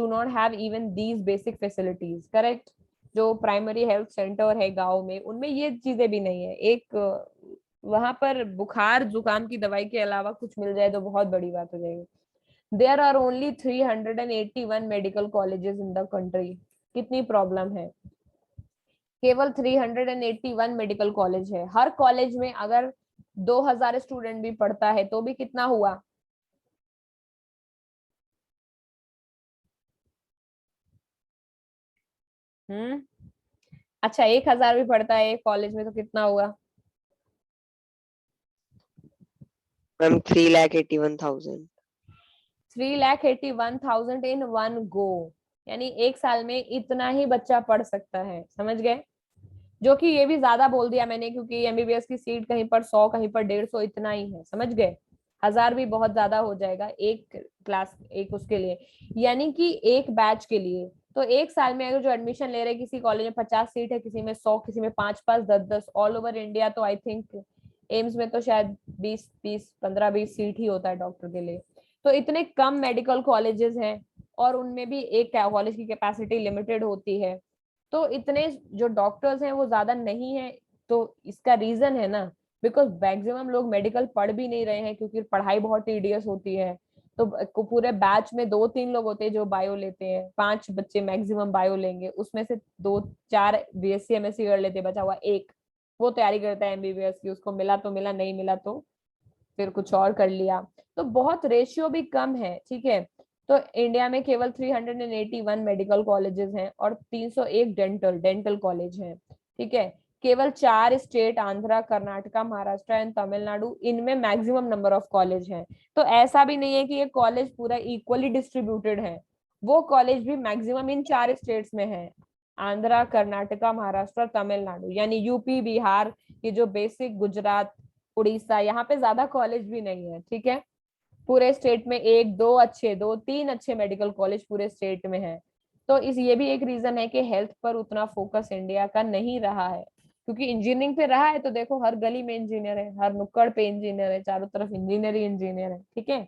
[SPEAKER 2] not have even these basic facilities, correct? जो प्राइमरी हेल्थ सेंटर है गांव में, उनमें ये चीजें भी नहीं है। एक वहां पर बुखार जुकाम की दवाई के अलावा कुछ मिल जाए तो बहुत बड़ी बात हो जाएगी। There are only 381 medical colleges in the country. कितनी प्रॉब्लम है? केवल 381 मेडिकल कॉलेज है। हर कॉलेज में अगर 2000 स्टूडेंट भी पढ़ता है तो भी कितना हुआ? अच्छा, 1000 भी पढ़ता है एक कॉलेज में तो कितना हुआ?
[SPEAKER 3] मैम 3,81,000।
[SPEAKER 2] 3,81,000 इन वन गो, यानी एक साल में इतना ही बच्चा पढ़ सकता है, समझ गए? जो कि ये भी ज्यादा बोल दिया मैंने, क्योंकि एमबीबीएस की सीट कहीं पर 100, कहीं पर 150, इतना ही है, समझ गए? 1000 भी बहुत ज्यादा हो जाएगा एक क्लास, एक उसके लिए, यानी कि एक बैच के लिए। तो एक साल में अगर जो एडमिशन ले रहे हैं, किसी कॉलेज में 50 सीट है, किसी में 100, किसी में 5-5, 10-10, ऑल ओवर इंडिया, तो आई थिंक एम्स में तो शायद 20-20, 15-20 सीट ही होता है डॉक्टर के लिए। तो इतने कम मेडिकल कॉलेजेस हैं, और उनमें भी एक कॉलेज की कैपेसिटी लिमिटेड होती है, तो इतने जो डॉक्टर्स हैं वो ज्यादा नहीं है। तो इसका रीजन है ना, बिकॉज मैक्सिमम लोग मेडिकल पढ़ भी नहीं रहे हैं, क्योंकि पढ़ाई बहुत टीडियस होती है। तो पूरे बैच में 2-3 लोग होते हैं जो बायो लेते हैं, 5 बच्चे मैक्सिमम बायो लेंगे, उसमें से 2-4 बीएससी एमएससी कर लेते हैं, बचा हुआ एक वो तैयारी करता है एमबीबीएस की, उसको मिला तो मिला, नहीं मिला तो फिर कुछ और कर लिया। तो बहुत रेशियो भी कम है, ठीक है। तो इंडिया में केवल 381 मेडिकल कॉलेजेस हैं और 301 डेंटल कॉलेज हैं, ठीक है। केवल 4 स्टेट, आंध्रा, कर्नाटका, महाराष्ट्र एंड तमिलनाडु, इनमें मैक्सिमम नंबर ऑफ कॉलेज हैं। तो ऐसा भी नहीं है कि ये कॉलेज पूरा इक्वली डिस्ट्रीब्यूटेड है, वो कॉलेज भी मैक्सिमम इन 4 स्टेट्स में है, आंध्रा, कर्नाटका, महाराष्ट्र, तमिलनाडु, यानी यूपी, बिहार, ये जो बेसिक, गुजरात, उड़ीसा, यहाँ पे ज्यादा कॉलेज भी नहीं है, ठीक है। पूरे स्टेट में एक दो अच्छे, 2-3 अच्छे मेडिकल कॉलेज पूरे स्टेट में है। तो इस ये भी एक रीजन है कि हेल्थ पर उतना फोकस इंडिया का नहीं रहा है, क्योंकि इंजीनियरिंग पे रहा है तो देखो हर गली में इंजीनियर है, हर नुक्कड़ पे इंजीनियर है, चारों तरफ इंजीनियर ही इंजीनियर है, ठीक है।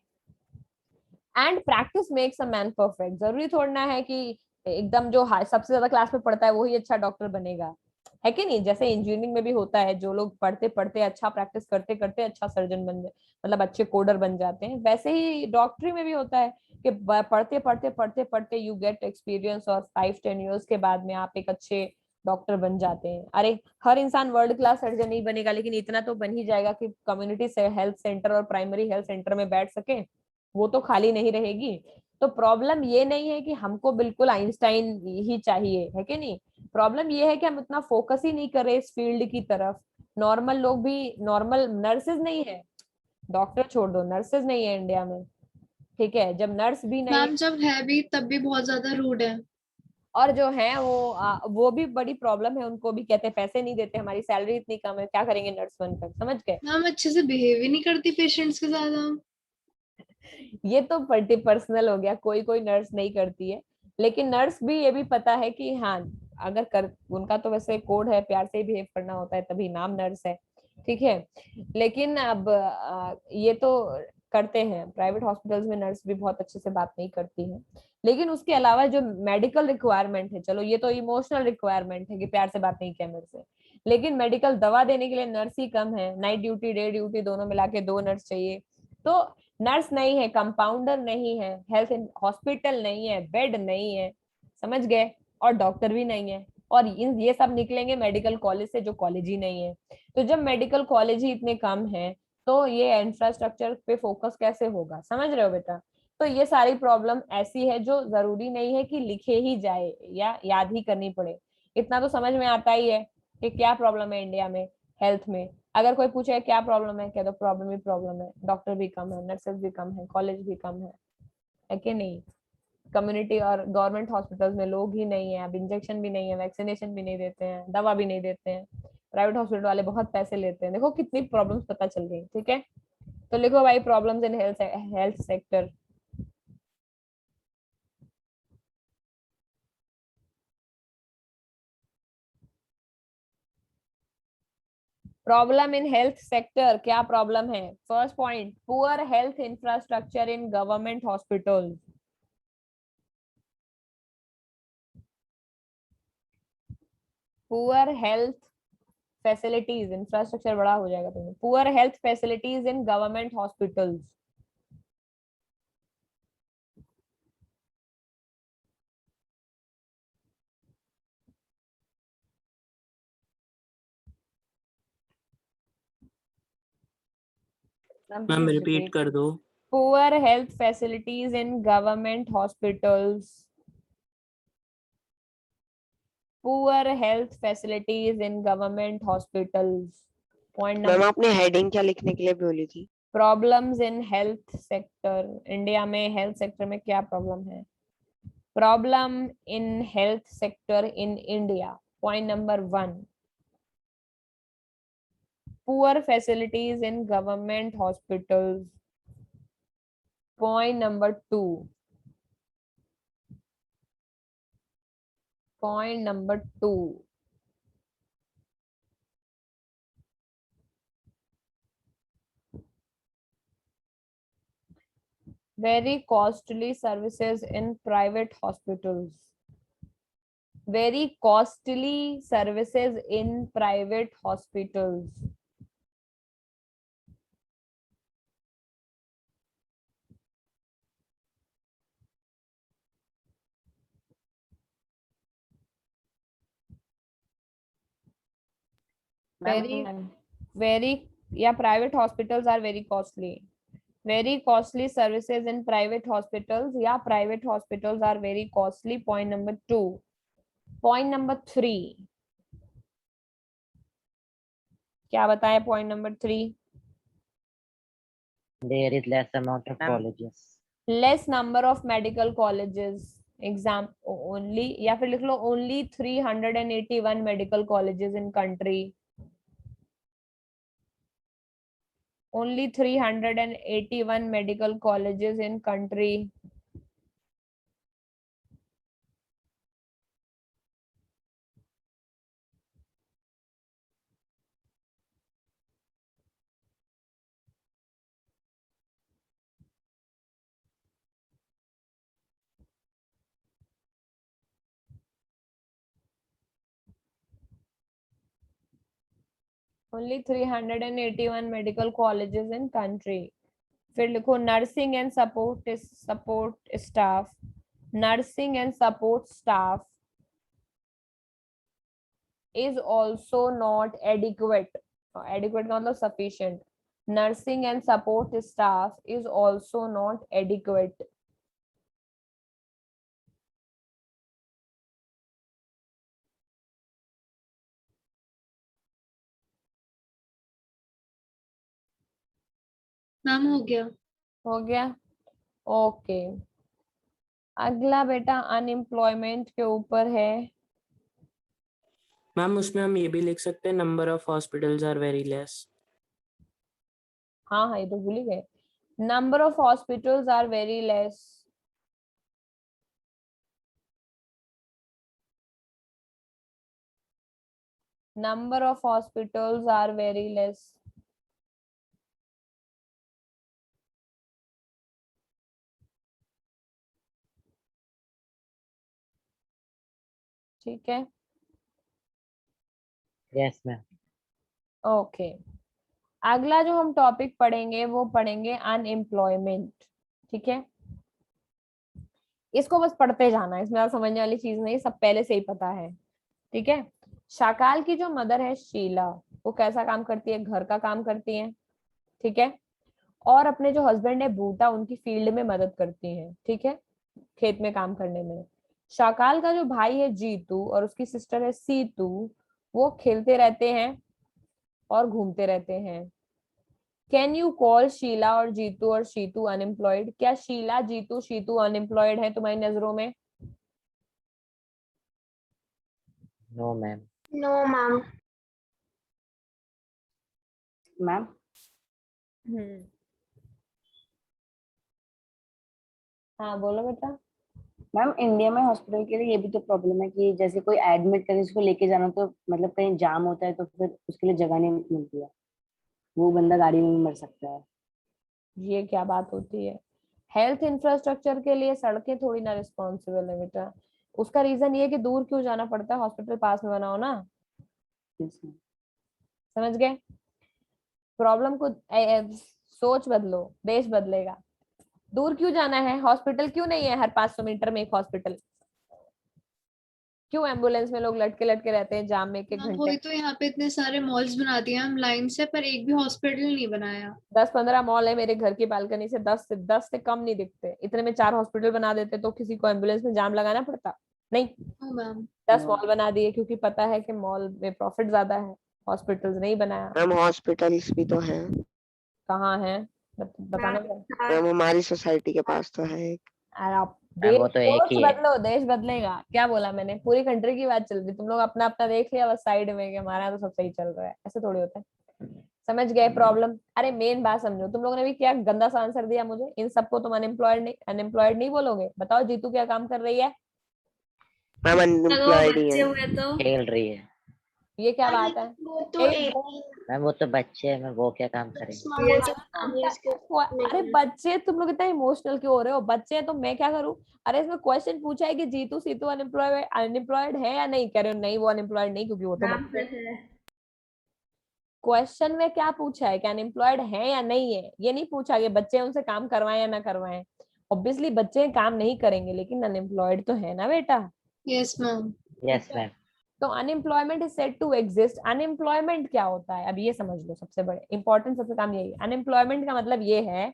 [SPEAKER 2] And practice makes a man perfect, जरूरी थोड़ना है कि एकदम जो सबसे ज्यादा क्लास में पढ़ता है वही अच्छा डॉक्टर बनेगा, है कि नहीं। जैसे इंजीनियरिंग में भी होता है, जो लोग पढ़ते पढ़ते अच्छा प्रैक्टिस करते करते अच्छा सर्जन बन जाए, मतलब अच्छे कोडर बन जाते हैं, वैसे ही डॉक्टरी में भी होता है कि पढ़ते पढ़ते पढ़ते पढ़ते यू गेट एक्सपीरियंस, और 5-10 ईयर्स के बाद में आप एक अच्छे डॉक्टर बन जाते हैं। अरे हर इंसान वर्ल्ड क्लास सर्जन नहीं बनेगा, लेकिन इतना तो बन ही जाएगा कि कम्युनिटी से हेल्थ सेंटर और प्राइमरी हेल्थ सेंटर में बैठ सके, वो तो खाली नहीं रहेगी। तो प्रॉब्लम ये नहीं है कि हमको बिल्कुल आइंस्टाइन ही चाहिए, है कि नहीं। प्रॉब्लम ये है कि हम उतना फोकस ही नहीं कर रहे इस फील्ड की तरफ। नॉर्मल लोग भी, नॉर्मल नर्सेज नहीं है, डॉक्टर छोड़ दो, नर्सेज नहीं है इंडिया में, ठीक है। जब नर्स भी नहीं है,
[SPEAKER 1] मैम जब है भी तब भी बहुत ज्यादा रूड है।
[SPEAKER 2] और जो है वो भी बड़ी प्रॉब्लम है, उनको भी कहते हैं पैसे नहीं देते, हमारी सैलरी इतनी कम है, क्या करेंगे नर्स बनकर, समझ गए।
[SPEAKER 1] मैम अच्छे से बिहेव ही नहीं करती पेशेंट्स के साथ हम।
[SPEAKER 2] ये तो पर्सनल हो गया, कोई कोई नर्स नहीं करती है, लेकिन नर्स भी ये भी पता है कि हाँ, अगर कर उनका तो वैसे कोड है, प्यार से बिहेव करना होता है, तभी नाम नर्स है, ठीक है। लेकिन अब ये तो करते हैं, प्राइवेट हॉस्पिटल्स में नर्स भी बहुत अच्छे से बात नहीं करती है। लेकिन उसके अलावा जो मेडिकल रिक्वायरमेंट है, चलो ये तो इमोशनल रिक्वायरमेंट है कि प्यार से बात नहीं किया मेरे से, लेकिन मेडिकल दवा देने के लिए नर्स ही कम है, नाइट ड्यूटी डे ड्यूटी दोनों मिला के 2 नर्स चाहिए। तो नर्स नहीं है, कंपाउंडर नहीं है, हेल्थ हॉस्पिटल नहीं है, बेड नहीं है, समझ गए, और डॉक्टर भी नहीं है, और इन ये सब निकलेंगे मेडिकल कॉलेज से, जो कॉलेज ही नहीं है। तो जब मेडिकल कॉलेज ही इतने कम है, तो ये इंफ्रास्ट्रक्चर पे फोकस कैसे होगा, समझ रहे हो बेटा। तो ये सारी प्रॉब्लम ऐसी है जो जरूरी नहीं है कि लिखे ही जाए या याद ही करनी पड़े, इतना तो समझ में आता ही है कि क्या प्रॉब्लम है इंडिया में हेल्थ में। अगर कोई पूछे क्या प्रॉब्लम है, क्या तो प्रॉब्लम ही प्रॉब्लम है, डॉक्टर भी कम है, नर्सेस भी कम है, कॉलेज भी कम है कि नहीं। कम्युनिटी और गवर्नमेंट हॉस्पिटल्स में लोग ही नहीं है, अब इंजेक्शन भी नहीं है, वैक्सीनेशन भी नहीं देते हैं, दवा भी नहीं देते हैं, प्राइवेट हॉस्पिटल वाले बहुत पैसे लेते हैं, देखो कितनी प्रॉब्लम्स पता चल गई, ठीक है। तो लिखो भाई, problems in health sector. Problem in health sector, क्या प्रॉब्लम है। First point, poor health infrastructure in government hospitals. Poor health facilities, infrastructure बड़ा हो जाएगा तुम्हें, poor health facilities in government hospitals.
[SPEAKER 6] Ma'am repeat कर दो।
[SPEAKER 2] Poor health facilities in government hospitals, poor health facilities in government hospitals. Point
[SPEAKER 3] ma'am
[SPEAKER 2] number,
[SPEAKER 3] आपने heading क्या लिखने के लिए बोली थी?
[SPEAKER 2] Problems in health sector, India में हेल्थ सेक्टर में क्या प्रॉब्लम है। Problem in health sector in India, point number 1, poor facilities in government hospitals. Point number 2, point number 2, very costly services in private hospitals, very costly services in private hospitals. Very, yeah, private hospitals are very costly. Very costly services in private hospitals, yeah, private hospitals are very costly. Point number 2. Point number 3, क्या बताएं point number 3?
[SPEAKER 4] There is less amount of
[SPEAKER 6] Ma'am.
[SPEAKER 4] colleges.
[SPEAKER 2] Less number of medical colleges. Exam only, या फिर लिख लो only 381 medical colleges in country, only 381 medical colleges in country. Only 381 medical colleges in country. फिर लिखो nursing and support staff, nursing and support staff is also not adequate. Adequate का मतलब sufficient. Nursing and support staff is also not adequate.
[SPEAKER 1] Ma'am हो गया।
[SPEAKER 2] हो गया, okay. अगला बेटा अनएम्प्लॉयमेंट के ऊपर है।
[SPEAKER 6] मैम उसमें हम ये भी लिख सकते हैं number of hospitals are very less.
[SPEAKER 2] हाँ हाँ, ये तो भूल ही गए। Number of hospitals are very less. Number of hospitals are very less. ठीक है,
[SPEAKER 4] Yes, ma'am.
[SPEAKER 2] ओके। अगला जो हम टॉपिक पढ़ेंगे वो पढ़ेंगे अनएम्प्लॉयमेंट। ठीक है, इसको बस पढ़ते जाना है, इसमें ज्यादा समझने वाली चीज नहीं, सब पहले से ही पता है। ठीक है, शाकाल की जो मदर है शीला, वो कैसा काम करती है? घर का काम करती है। ठीक है, और अपने जो हस्बैंड है बूटा, उनकी फील्ड में मदद करती है। ठीक है, खेत में काम करने में। शाकाल का जो भाई है जीतू और उसकी सिस्टर है सीतू, वो खेलते रहते हैं और घूमते रहते हैं। कैन यू कॉल शीला और जीतू और शीतू अनएम्प्लॉयड? क्या शीला, जीतू, शीतू अनएम्प्लॉयड है तुम्हारी नजरों में?
[SPEAKER 4] No, ma'am.
[SPEAKER 5] No, ma'am.
[SPEAKER 7] Ma'am
[SPEAKER 2] हाँ बोलो बेटा।
[SPEAKER 7] मैम इंडिया में हॉस्पिटल के लिए ये भी तो प्रॉब्लम है कि जैसे कोई एडमिट करे, उसको लेके जाना तो मतलब कहीं जाम होता है तो फिर उसके लिए जगह नहीं मिलती है, वो बंदा गाड़ी में भी मर सकता है।
[SPEAKER 2] ये क्या बात होती है? हेल्थ इंफ्रास्ट्रक्चर के लिए सड़कें थोड़ी ना रिस्पॉन्सिबल है बेटा। उसका रीजन ये है कि दूर क्यों जाना पड़ता है, हॉस्पिटल पास में बनाओ ना।
[SPEAKER 7] Yes, ma'am.
[SPEAKER 2] समझ गए? प्रॉब्लम को सोच बदलो, देश बदलेगा। दूर क्यों जाना है? हॉस्पिटल क्यों नहीं है हर 500 मीटर में एक हॉस्पिटल? क्यों एम्बुलेंस में लोग लटके लटके रहते हैं जाम में 1-1
[SPEAKER 1] मैम
[SPEAKER 2] घंटे?
[SPEAKER 1] वही तो, यहाँ पे इतने सारे मॉल्स बना दिए हम लाइन से, पर एक भी हॉस्पिटल नहीं बनाया।
[SPEAKER 2] 10-15 मॉल है, मेरे घर की बालकनी से 10 से कम नहीं दिखते। इतने में 4 हॉस्पिटल बना देते तो किसी को एम्बुलेंस में जाम लगाना पड़ता? नहीं।
[SPEAKER 1] No ma'am.
[SPEAKER 2] 10
[SPEAKER 7] No.
[SPEAKER 2] मॉल बना दिए क्योंकि पता है कि मॉल में प्रॉफिट ज्यादा है, हॉस्पिटल्स नहीं बनाया।
[SPEAKER 3] मैम हॉस्पिटल्स भी तो है।
[SPEAKER 2] कहाँ है? बताने का।
[SPEAKER 3] मैम हमारी सोसाइटी के पास तो है एक।
[SPEAKER 2] अरे आप
[SPEAKER 4] मैम
[SPEAKER 2] देश,
[SPEAKER 4] वो तो एक
[SPEAKER 2] सोच
[SPEAKER 4] ही है।
[SPEAKER 2] बदलो, देश बदलेगा। क्या बोला मैंने? पूरी कंट्री की बात चल रही, तुम लोग अपना अपना देख लिया बस साइड में कि हमारा यहाँ तो सब सही चल रहा है। ऐसे थोड़ी होता है। समझ गए प्रॉब्लम? अरे मेन बात समझो। तुम लोगों ने भी क्या गंदा सा आंसर दिया मुझे। इन सबको तुम अनएम्प्लॉयड नहीं बोलोगे? बताओ जीतू क्या काम कर रही है?
[SPEAKER 3] मैम
[SPEAKER 5] अगर वो
[SPEAKER 3] अनएम्प्लॉयड ही
[SPEAKER 5] बच्चे
[SPEAKER 3] है।
[SPEAKER 5] हुए तो
[SPEAKER 4] खेल रही है।
[SPEAKER 2] ये क्या
[SPEAKER 5] अरे
[SPEAKER 2] बात है?
[SPEAKER 5] वो तो
[SPEAKER 2] एक
[SPEAKER 4] मैम वो तो बच्चे हैं, मैम वो क्या काम करेंगे?
[SPEAKER 5] ये तो इंग्लिश के
[SPEAKER 2] अरे बच्चे, तुम लोग इतना इमोशनल क्यों हो रहे हो? बच्चे हैं तो मैं क्या करूं? अरे इसमें क्वेश्चन पूछा है कि जीतू सीतू अनएम्प्लॉयड अनएम्प्लॉयड है या नहीं? कह रहे हो नहीं वो अनएम्प्लॉयड नहीं क्योंकि वो तो
[SPEAKER 5] नाम
[SPEAKER 2] बच्चे।
[SPEAKER 5] पे है।
[SPEAKER 2] क्वेश्चन में क्या पूछा है कि अनएम्प्लॉयड है या नहीं है? ये नहीं पूछा कि बच्चे उनसे काम करवाएं या ना करवाएं। ऑब्वियसली बच्चे काम नहीं करेंगे लेकिन अनएम्प्लॉयड तो है ना बेटा।
[SPEAKER 1] Yes ma'am.
[SPEAKER 4] Yes ma'am.
[SPEAKER 2] तो unemployment is said to exist. Unemployment क्या होता है अब ये समझ लो, सबसे बड़े इंपॉर्टेंट सबसे काम यही है। अनएम्प्लॉयमेंट का मतलब ये है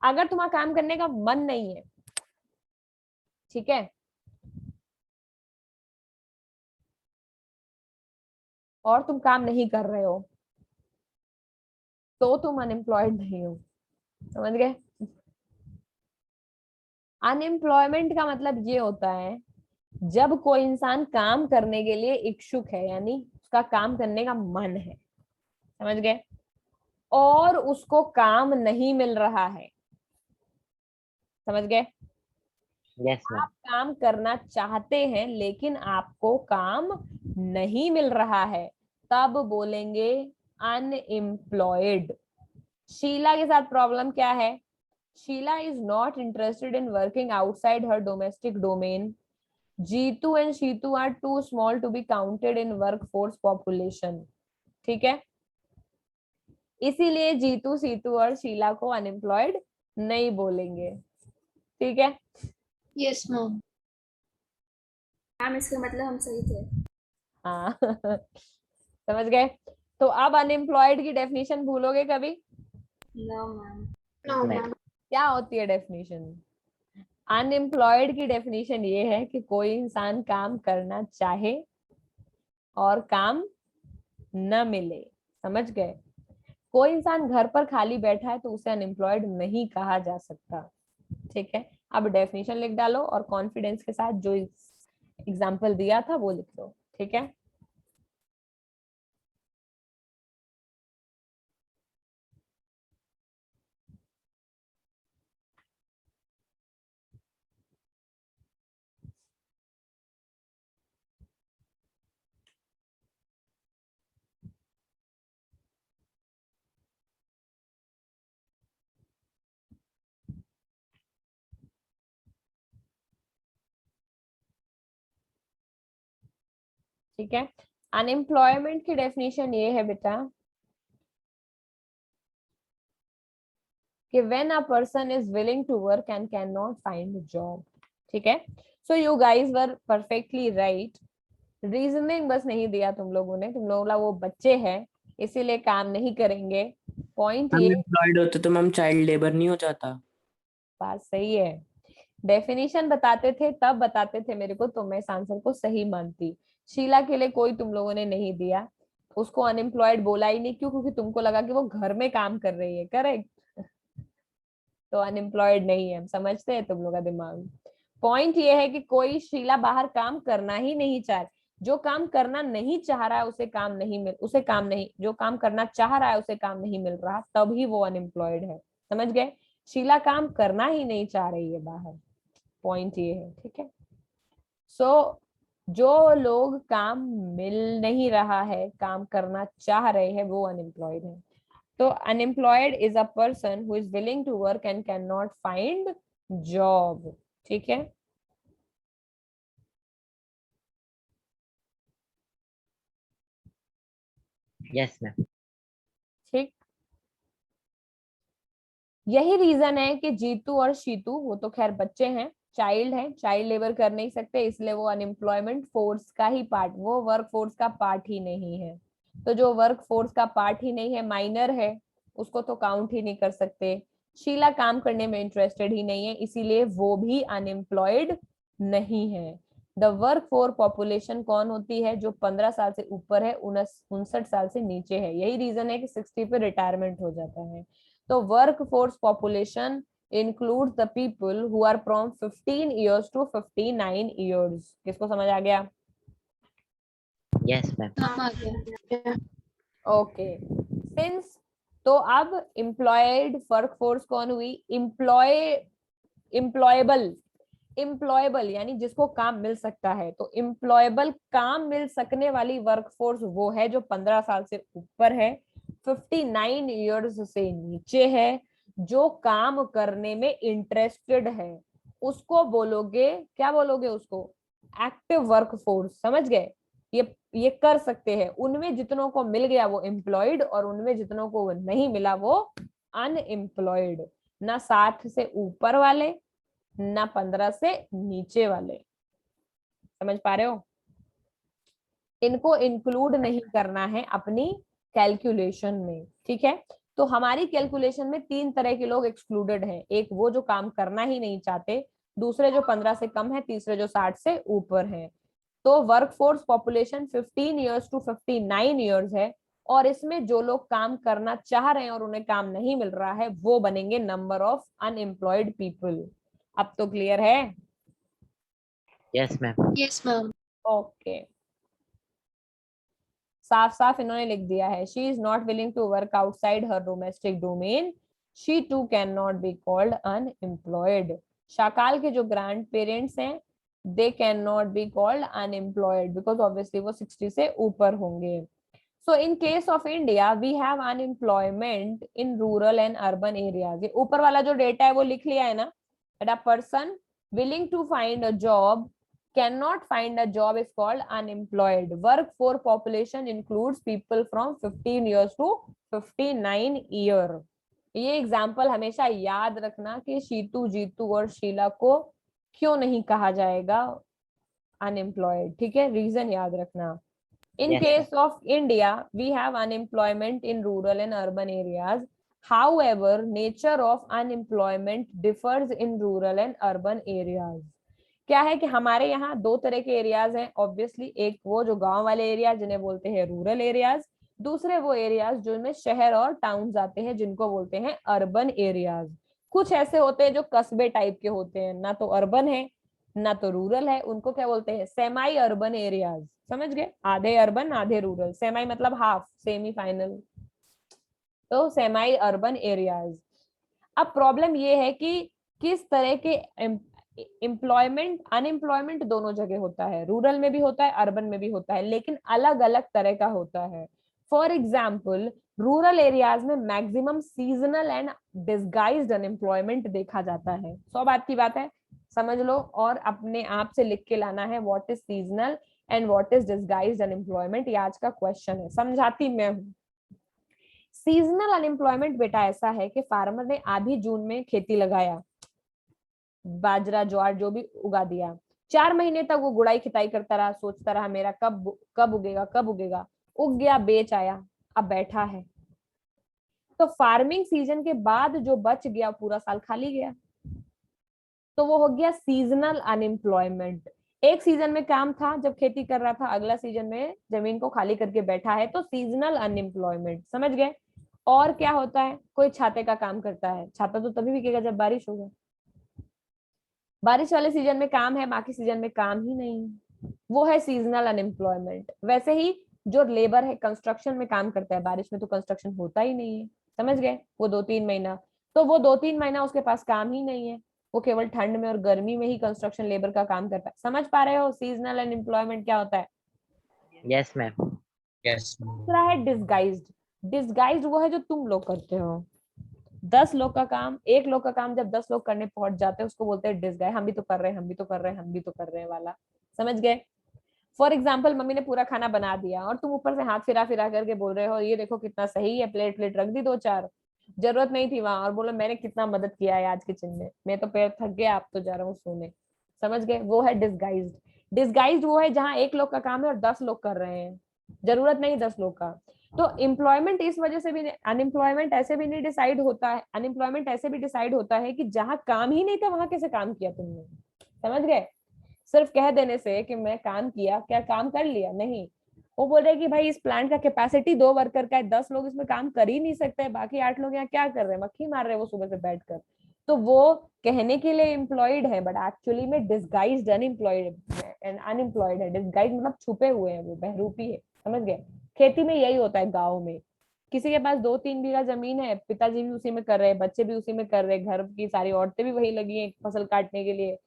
[SPEAKER 2] अगर तुम्हारा काम करने का मन नहीं है, ठीक है, और तुम काम नहीं कर रहे हो, तो तुम अनएम्प्लॉयड नहीं हो। समझ गए? अनएम्प्लॉयमेंट का मतलब ये होता है जब कोई इंसान काम करने के लिए इच्छुक है, यानी उसका काम करने का मन है, समझ गए, और उसको काम नहीं मिल रहा है, समझ गए।
[SPEAKER 4] Yes ma'am.
[SPEAKER 2] आप काम करना चाहते हैं लेकिन आपको काम नहीं मिल रहा है, तब बोलेंगे अनएम्प्लॉयड। शीला के साथ प्रॉब्लम क्या है? Sheela is not interested in working outside her domestic domain. Jeetu and Sheetu are too small to be counted in workforce population. ठीक है, इसीलिए जीतू, सीतू और शीला को अनएम्प्लॉयड नहीं बोलेंगे। ठीक है,
[SPEAKER 1] यस मैम।
[SPEAKER 5] मैम इसका मतलब हम सही थे।
[SPEAKER 2] हाँ समझ गए। तो अब अनएम्प्लॉयड की डेफिनेशन भूलोगे कभी?
[SPEAKER 5] No ma'am.
[SPEAKER 1] नो
[SPEAKER 4] नहीं।
[SPEAKER 1] मैम।
[SPEAKER 2] क्या होती है डेफिनेशन? अनएम्प्लॉयड की डेफिनेशन ये है कि कोई इंसान काम करना चाहे और काम न मिले, समझ गए। कोई इंसान घर पर खाली बैठा है तो उसे अनएम्प्लॉयड नहीं कहा जा सकता। ठीक है, अब डेफिनेशन लिख डालो और कॉन्फिडेंस के साथ जो एग्जाम्पल दिया था वो लिख दो। ठीक है, ठीक है। अनएम्प्लॉयमेंट की डेफिनेशन ये है बेटा कि when a person is willing to work and cannot find a job। ठीक है, so you guys were perfectly right। Reasoning बस नहीं दिया तुम लोगों ने, तुम लोग वो बच्चे हैं इसीलिए काम नहीं करेंगे। पॉइंट ये,
[SPEAKER 6] अनएम्प्लॉयड होते तो मैम चाइल्ड लेबर नहीं हो जाता।
[SPEAKER 2] बात सही है। डेफिनेशन बताते थे तब बताते थे मेरे को तो मैं इस आंसर को सही मानती। शीला के लिए कोई तुम लोगों ने नहीं दिया, उसको अनएम्प्लॉयड बोला ही नहीं। क्यों? क्योंकि तुमको लगा कि वो घर में काम कर रही है, करेक्ट। तो अनएम्प्लॉयड नहीं है, हम समझते हैं तुम लोग का दिमाग। पॉइंट ये है कि कोई शीला बाहर काम करना ही नहीं चाह, जो काम करना नहीं चाह रहा है उसे काम नहीं, जो काम करना चाह रहा है उसे काम नहीं मिल रहा, तभी वो अनएम्प्लॉयड है। समझ गए? शीला काम करना ही नहीं चाह रही है बाहर, पॉइंट ये है। ठीक है, सो जो लोग काम मिल नहीं रहा है, काम करना चाह रहे हैं, वो अनएम्प्लॉयड है। तो unemployed is a person who is willing to work and can not find job. ठीक है,
[SPEAKER 4] यस मैम।
[SPEAKER 2] ठीक। यही रीजन है कि जीतू और शीतू, वो तो खैर बच्चे हैं, चाइल्ड हैं, चाइल्ड लेबर कर नहीं सकते, इसलिए वो अनएम्प्लॉयमेंट फोर्स का ही पार्ट, वो वर्क फोर्स का पार्ट ही नहीं है। तो जो वर्क फोर्स का पार्ट ही नहीं है, माइनर है, उसको तो काउंट ही नहीं कर सकते। शीला काम करने में इंटरेस्टेड ही नहीं है, इसीलिए वो भी अनएम्प्लॉयड नहीं है। द वर्क फोर पॉपुलेशन कौन होती है? जो 15 साल से ऊपर है, 59 साल से नीचे है। यही रीजन है कि 60 पे रिटायरमेंट हो जाता है। तो workforce population includes the people who are from 15 years to 59 years। किसको समझ आ गया?
[SPEAKER 4] Yes ma'am.
[SPEAKER 1] हम आ गया।
[SPEAKER 2] ओके, सिंस तो अब एम्प्लॉयड वर्कफोर्स कौन हुई? एम्प्लॉयबल, एम्प्लॉयबल यानी जिसको काम मिल सकता है। तो एम्प्लॉयबल काम मिल सकने वाली वर्कफोर्स वो है जो 15 साल से ऊपर है, 59 इयर्स से नीचे है, जो काम करने में इंटरेस्टेड है। उसको बोलोगे, क्या बोलोगे उसको? Active workforce. समझ गए? ये कर सकते हैं। उनमें जितनों को मिल गया वो एम्प्लॉयड, और उनमें जितनों को नहीं मिला वो अनएम्प्लॉयड। ना 60 से ऊपर वाले, ना 15 से नीचे वाले। समझ पा रहे हो? इनको इंक्लूड नहीं करना है अपनी कैलकुलेशन में। ठीक है, तो हमारी कैलकुलेशन में 3 तरह के लोग एक्सक्लूडेड हैं। एक वो जो काम करना ही नहीं चाहते, दूसरे जो 15 से कम है, तीसरे जो 60 से ऊपर है। तो workforce population 15 years to 59 years है, और इसमें जो लोग काम करना चाह रहे हैं और उन्हें काम नहीं मिल रहा है, वो बनेंगे नंबर ऑफ अनएम्प्लॉयड पीपल। अब तो क्लियर है?
[SPEAKER 4] Yes, ma'am.
[SPEAKER 1] Yes ma'am.
[SPEAKER 2] Okay, साफ साफ इन्होंने लिख दिया है, she is not willing to work outside her domestic domain, she too can not be called unemployed. Shakal के जो ग्रैंड पेरेंट्स हैं, they can not be called unemployed because obviously वो 60 से ऊपर होंगे। So in case of India, we have unemployment in rural and urban areas. ये ऊपर वाला जो डेटा है वो लिख लिया है ना, that a person willing to find a job cannot find a job is called unemployed. Workforce population includes people from 15 years to 59 year. ये एग्जाम्पल हमेशा याद रखना कि शीतू, जीतू और शीला को क्यों नहीं कहा जाएगा अनएम्प्लॉयड, ठीक है, रीजन याद रखना। In
[SPEAKER 4] Yes,
[SPEAKER 2] case of India, we have unemployment in rural and urban areas. However, nature of unemployment differs in rural and urban areas. क्या है कि हमारे यहाँ दो तरह के एरियाज हैं ऑब्वियसली, एक वो जो गांव वाले एरिया जिन्हें बोलते हैं रूरल एरियाज, दूसरे वो एरियाज जिनमें शहर और टाउन्स आते हैं जिनको बोलते हैं अर्बन एरियाज। कुछ ऐसे होते हैं जो कस्बे टाइप के होते हैं, ना तो अर्बन है ना तो रूरल है, उनको क्या बोलते हैं, सेमाई अर्बन एरियाज। समझ गए, आधे अर्बन आधे रूरल, सेमाई मतलब हाफ, सेमी फाइनल, तो सेमाई अर्बन एरियाज। अब प्रॉब्लम ये है कि किस तरह के एम्प्लॉयमेंट, अनएम्प्लॉयमेंट दोनों जगह होता है, रूरल में भी होता है अर्बन में भी होता है, लेकिन अलग अलग तरह का होता है। फॉर एग्जाम्पल, रूरल एरियाज में maximum seasonal and disguised unemployment देखा जाता है। 100 बात की बात है, समझ लो और अपने आप से लिख के लाना है, what is seasonal and what is disguised unemployment. ये आज का क्वेश्चन है, समझाती मैं हूँ। सीजनल अनएम्प्लॉयमेंट बेटा ऐसा है कि फार्मर ने आधी जून में खेती लगाया, बाजरा ज्वार जो भी उगा दिया, 4 महीने तक वो गुड़ाई खिताई करता रहा, सोचता रहा मेरा कब उगेगा कब उगेगा, उग गया, बेच आया, अब बैठा है। तो फार्मिंग सीजन के बाद जो बच गया पूरा साल खाली गया, तो वो हो गया सीजनल अनएम्प्लॉयमेंट। एक सीजन में काम था जब खेती कर रहा था, अगला सीजन में जमीन को खाली करके बैठा है, तो सीजनल अनएम्प्लॉयमेंट। समझ गए? और क्या होता है, कोई छाते का काम करता है, छाता तो तभी बिकेगा जब बारिश होगा, बारिश वाले सीजन में काम है, बाकी सीजन में काम ही नहीं, वो है सीजनल अनएम्प्लॉयमेंट। वैसे ही जो लेबर है कंस्ट्रक्शन में काम करता है, बारिश में तो कंस्ट्रक्शन होता ही नहीं है, समझ गए, वो 2-3 महीना, तो वो 2-3 महीना उसके पास काम ही नहीं है, वो केवल ठंड में और गर्मी में ही कंस्ट्रक्शन लेबर का काम करता है। समझ पा रहे हो सीजनल अनएम्प्लॉयमेंट क्या होता है?
[SPEAKER 4] yes, ma'am.
[SPEAKER 8] Yes.
[SPEAKER 2] दूसरा है डिस्गाइज्ड। डिस्गाइज्ड वो है जो तुम लोग करते हो, 10 लोग का काम, 1 लोग का काम जब 10 लोग करने पहुंच जाते हैं उसको बोलते हैं डिस्गाइज, हम भी तो कर रहे हैं, हम भी तो कर रहे हैं, हम भी तो कर रहे हैं वाला। समझ गए? फॉर एग्जाम्पल, मम्मी ने पूरा खाना बना दिया और तुम ऊपर से हाथ फिरा फिरा करके बोल रहे हो ये देखो कितना सही है, प्लेट प्लेट रख दी 2-4, जरूरत नहीं थी वहां, और बोलो मैंने कितना मदद किया है आज किचन में, मैं तो पैर थक गया, आप तो जा रहा हूँ सोने। समझ गए? वो है डिस्गाइज्ड। डिस्गाइज्ड वो है जहाँ 1 लोग का काम है और 10 लोग कर रहे हैं, जरूरत नहीं 10 लोग का। तो एम्प्लॉयमेंट इस वजह से भी, अनएम्प्लॉयमेंट ऐसे भी नहीं डिसाइड होता है, अनएम्प्लॉयमेंट ऐसे भी डिसाइड होता है कि जहां काम ही नहीं था वहां कैसे काम किया तुमने। समझ गए? सिर्फ कह देने से कि मैं काम किया, क्या काम कर लिया? नहीं, वो बोल रहे कि भाई इस प्लांट का कैपेसिटी 2 वर्कर का है, 10 लोग इसमें काम कर ही नहीं सकते, बाकी 8 लोग यहाँ क्या कर रहे हैं, मक्खी मार रहे हैं वो सुबह से बैठकर। तो वो कहने के लिए एम्प्लॉयड है बट एक्चुअली में डिस्गाइज्ड अनएम्प्लॉयड है। डिस्गाइज्ड मतलब छुपे हुए हैं, वो बहरूपी है। समझ गए? खेती में यही होता है, गाँव में किसी के पास 2-3 बीघा जमीन है, पिताजी भी उसी में कर रहे हैं, बच्चे भी उसी में कर रहे हैं, घर की सारी औरतें भी वही लगी हैं फसल काटने के लिए,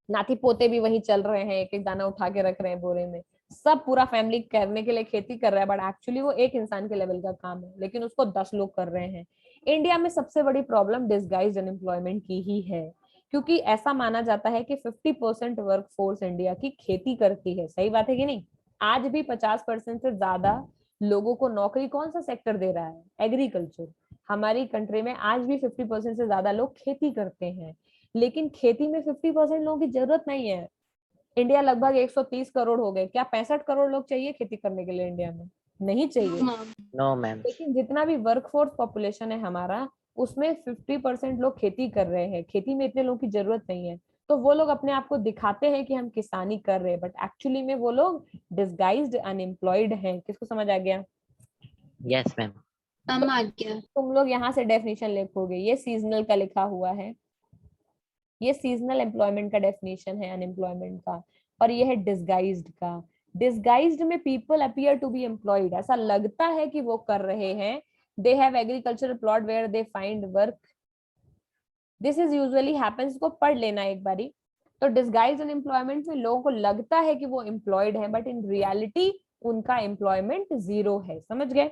[SPEAKER 2] नाती पोते भी वही चल रहे हैं, एक एक दाना उठा के रख रहे हैं बोरे में, सब पूरा फैमिली करने के लिए खेती कर रहा है, बट एक्चुअली वो एक इंसान के लेवल का काम है, लेकिन उसको 10 लोग कर रहे हैं। इंडिया में सबसे बड़ी प्रॉब्लम डिस्गाइज्ड अनएम्प्लॉयमेंट की ही है, क्योंकि ऐसा माना जाता है कि 50% वर्कफोर्स इंडिया की खेती करती है। सही बात है कि नहीं? आज भी 50% से ज्यादा लोगों को नौकरी कौन सा सेक्टर दे रहा है? एग्रीकल्चर। हमारी कंट्री में आज भी 50% से ज्यादा लोग खेती करते हैं, लेकिन खेती में 50% लोगों की जरूरत नहीं है। इंडिया लगभग 130 करोड़ हो गए, क्या 65 करोड़ लोग चाहिए खेती करने के लिए इंडिया में? नहीं चाहिए।
[SPEAKER 4] No, ma'am.
[SPEAKER 2] लेकिन जितना भी वर्कफोर्स पॉपुलेशन है हमारा, उसमें 50% लोग खेती कर रहे हैं, खेती में इतने लोगों की जरूरत नहीं है। तो वो लोग अपने आप को दिखाते हैं कि हम किसानी कर रहे हैं, बट एक्चुअली में वो लोग डिस्गाइज्ड अनएम्प्लॉयड हैं। किसको समझ आ गया?
[SPEAKER 4] Yes, ma'am.
[SPEAKER 1] हम आ गया।
[SPEAKER 2] तुम लोग यहाँ से डेफिनेशन लिखोगे, ये सीजनल का लिखा हुआ है, ये सीजनल एम्प्लॉयमेंट का डेफिनेशन है अनएम्प्लॉयमेंट का, और ये है डिसगाइज्ड का। डिसगाइज्ड में people appear to be employed, ऐसा लगता है कि वो कर रहे हैं, they have agricultural plot where they find work, this is usually happens. को पढ़ लेना एक बारी। तो डिसगाइज अनएम्प्लॉयमेंट में लोगों को लगता है कि वो एम्प्लॉयड है, बट इन रियलिटी उनका एम्प्लॉयमेंट 0 है। समझ गए?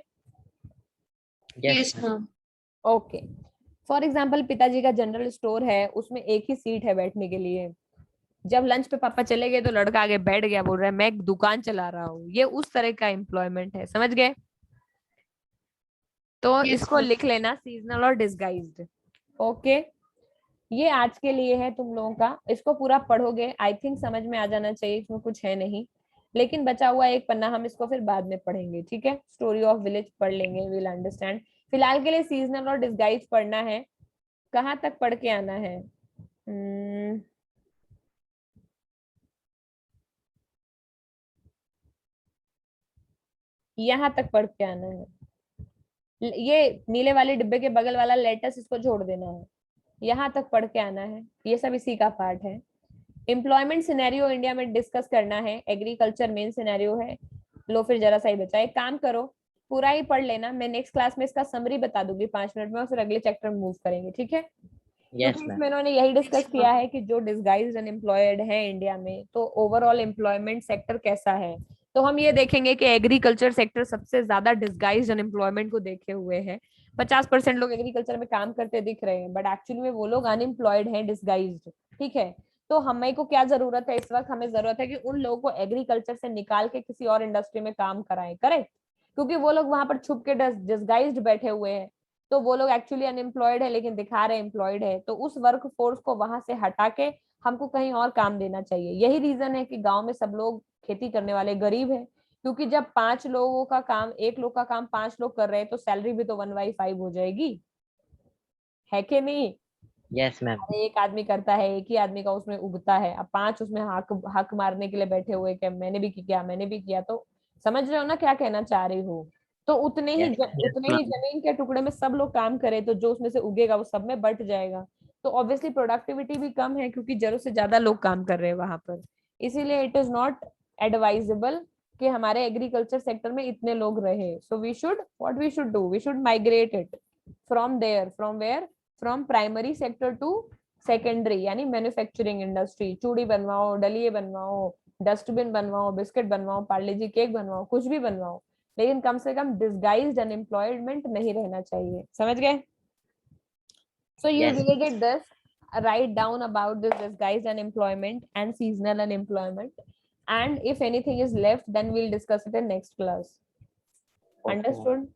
[SPEAKER 4] Yes,
[SPEAKER 1] yes
[SPEAKER 4] ma'am.
[SPEAKER 1] Ma'am.
[SPEAKER 2] Okay, for example पिताजी का जनरल स्टोर है, उसमें एक ही सीट है बैठने के लिए। जब लंच पे पापा चले गए तो लड़का आगे बैठ गया, बोल रहा है मैं एक दुकान चला रहा हूँ। ये उस तरह का एम्प्लॉयमेंट है। समझ गए? तो
[SPEAKER 1] Yes,
[SPEAKER 2] इसको
[SPEAKER 1] ma'am.
[SPEAKER 2] लिख लेना, सीजनल और डिसगाइज्ड। ओके, ये आज के लिए है तुम लोगों का। इसको पूरा पढ़ोगे, आई थिंक समझ में आ जाना चाहिए, इसमें कुछ है नहीं। लेकिन बचा हुआ एक पन्ना हम इसको फिर बाद में पढ़ेंगे, ठीक है? स्टोरी ऑफ विलेज पढ़ लेंगे, विल अंडरस्टैंड। फिलहाल के लिए सीजनल और डिसगाइज पढ़ना है। कहाँ तक पढ़ के आना है? यहाँ तक पढ़ के आना है। ये नीले वाले डिब्बे के बगल वाला लेटस, इसको छोड़ देना है। यहाँ तक पढ़ के आना है, ये सब इसी का पार्ट है। एम्प्लॉयमेंट सिनेरियो इंडिया में डिस्कस करना है, एग्रीकल्चर मेन सिनेरियो है। लो फिर जरा सा ही बचा, एक काम करो पूरा ही पढ़ लेना, मैं नेक्स्ट क्लास में इसका समरी बता दूंगी 5 मिनट में, और फिर अगले चैप्टर में मूव करेंगे, ठीक है?
[SPEAKER 4] Yes,
[SPEAKER 2] क्योंकि
[SPEAKER 4] ma'am.
[SPEAKER 2] इसमें इन्होंने यही डिस्कस किया है कि जो डिसगाइज्ड अनएम्प्लॉयड है इंडिया में, तो ओवरऑल एम्प्लॉयमेंट सेक्टर कैसा है। तो हम ये देखेंगे कि एग्रीकल्चर सेक्टर सबसे ज्यादा डिसगाइज्ड अनएम्प्लॉयमेंट को देखे हुए है। 50% लोग एग्रीकल्चर में काम करते दिख रहे हैं, बट एक्चुअली में वो लोग अनएम्प्लॉयड हैं, डिसगाइज्ड। ठीक है? तो हमें को क्या जरूरत है इस वक्त? हमें जरूरत है कि उन लोगों को एग्रीकल्चर से निकाल के किसी और इंडस्ट्री में काम कराएं, करेक्ट? क्योंकि वो लोग वहां पर छुप के डिसगाइज्ड बैठे हुए हैं, तो वो लोग एक्चुअली अनएम्प्लॉयड है लेकिन दिखा रहे एम्प्लॉयड है। तो उस वर्क फोर्स को वहां से हटा के हमको कहीं और काम देना चाहिए। यही रीजन है कि गांव में सब लोग खेती करने वाले गरीब है, क्योंकि जब 5 लोगों का काम, 1 लोग का काम 5 लोग कर रहे हैं, तो सैलरी भी तो 1/5 हो जाएगी, है कि नहीं?
[SPEAKER 4] Yes, ma'am.
[SPEAKER 2] अरे एक आदमी करता है, एक ही आदमी का उसमें उगता है, अब 5 उसमें हक हक मारने के लिए बैठे हुए कि मैंने भी किया, मैंने भी किया। तो समझ रहे हो ना क्या कहना चाह रही हो? तो
[SPEAKER 4] Yes,
[SPEAKER 2] उतने ही जमीन के टुकड़े में सब लोग काम करे, तो जो उसमें से उगेगा वो सब में बट जाएगा। तो ऑब्वियसली प्रोडक्टिविटी भी कम है, क्योंकि जरूरत से ज्यादा लोग काम कर रहे हैं वहां पर। इसीलिए इट इज नॉट एडवाइजेबल कि हमारे एग्रीकल्चर सेक्टर में इतने लोग रहे। So we should, what we should do, we should migrate it from there, from where, from primary sector to secondary, यानी मैन्युफैक्चरिंग इंडस्ट्री। चूड़ी बनवाओ, डलिए बनवाओ, डस्टबिन बनवाओ, बिस्किट बनवाओ, पार्ले जी केक बनवाओ, कुछ भी बनवाओ, लेकिन कम से कम डिसगाइज्ड अनएम्प्लॉयमेंट नहीं रहना चाहिए। समझ गए? So you
[SPEAKER 4] yes,
[SPEAKER 2] related this, write down about this disguised unemployment and seasonal unemployment, and if anything is left then we'll discuss it in next class.
[SPEAKER 4] okay, ma'am.
[SPEAKER 2] Understood?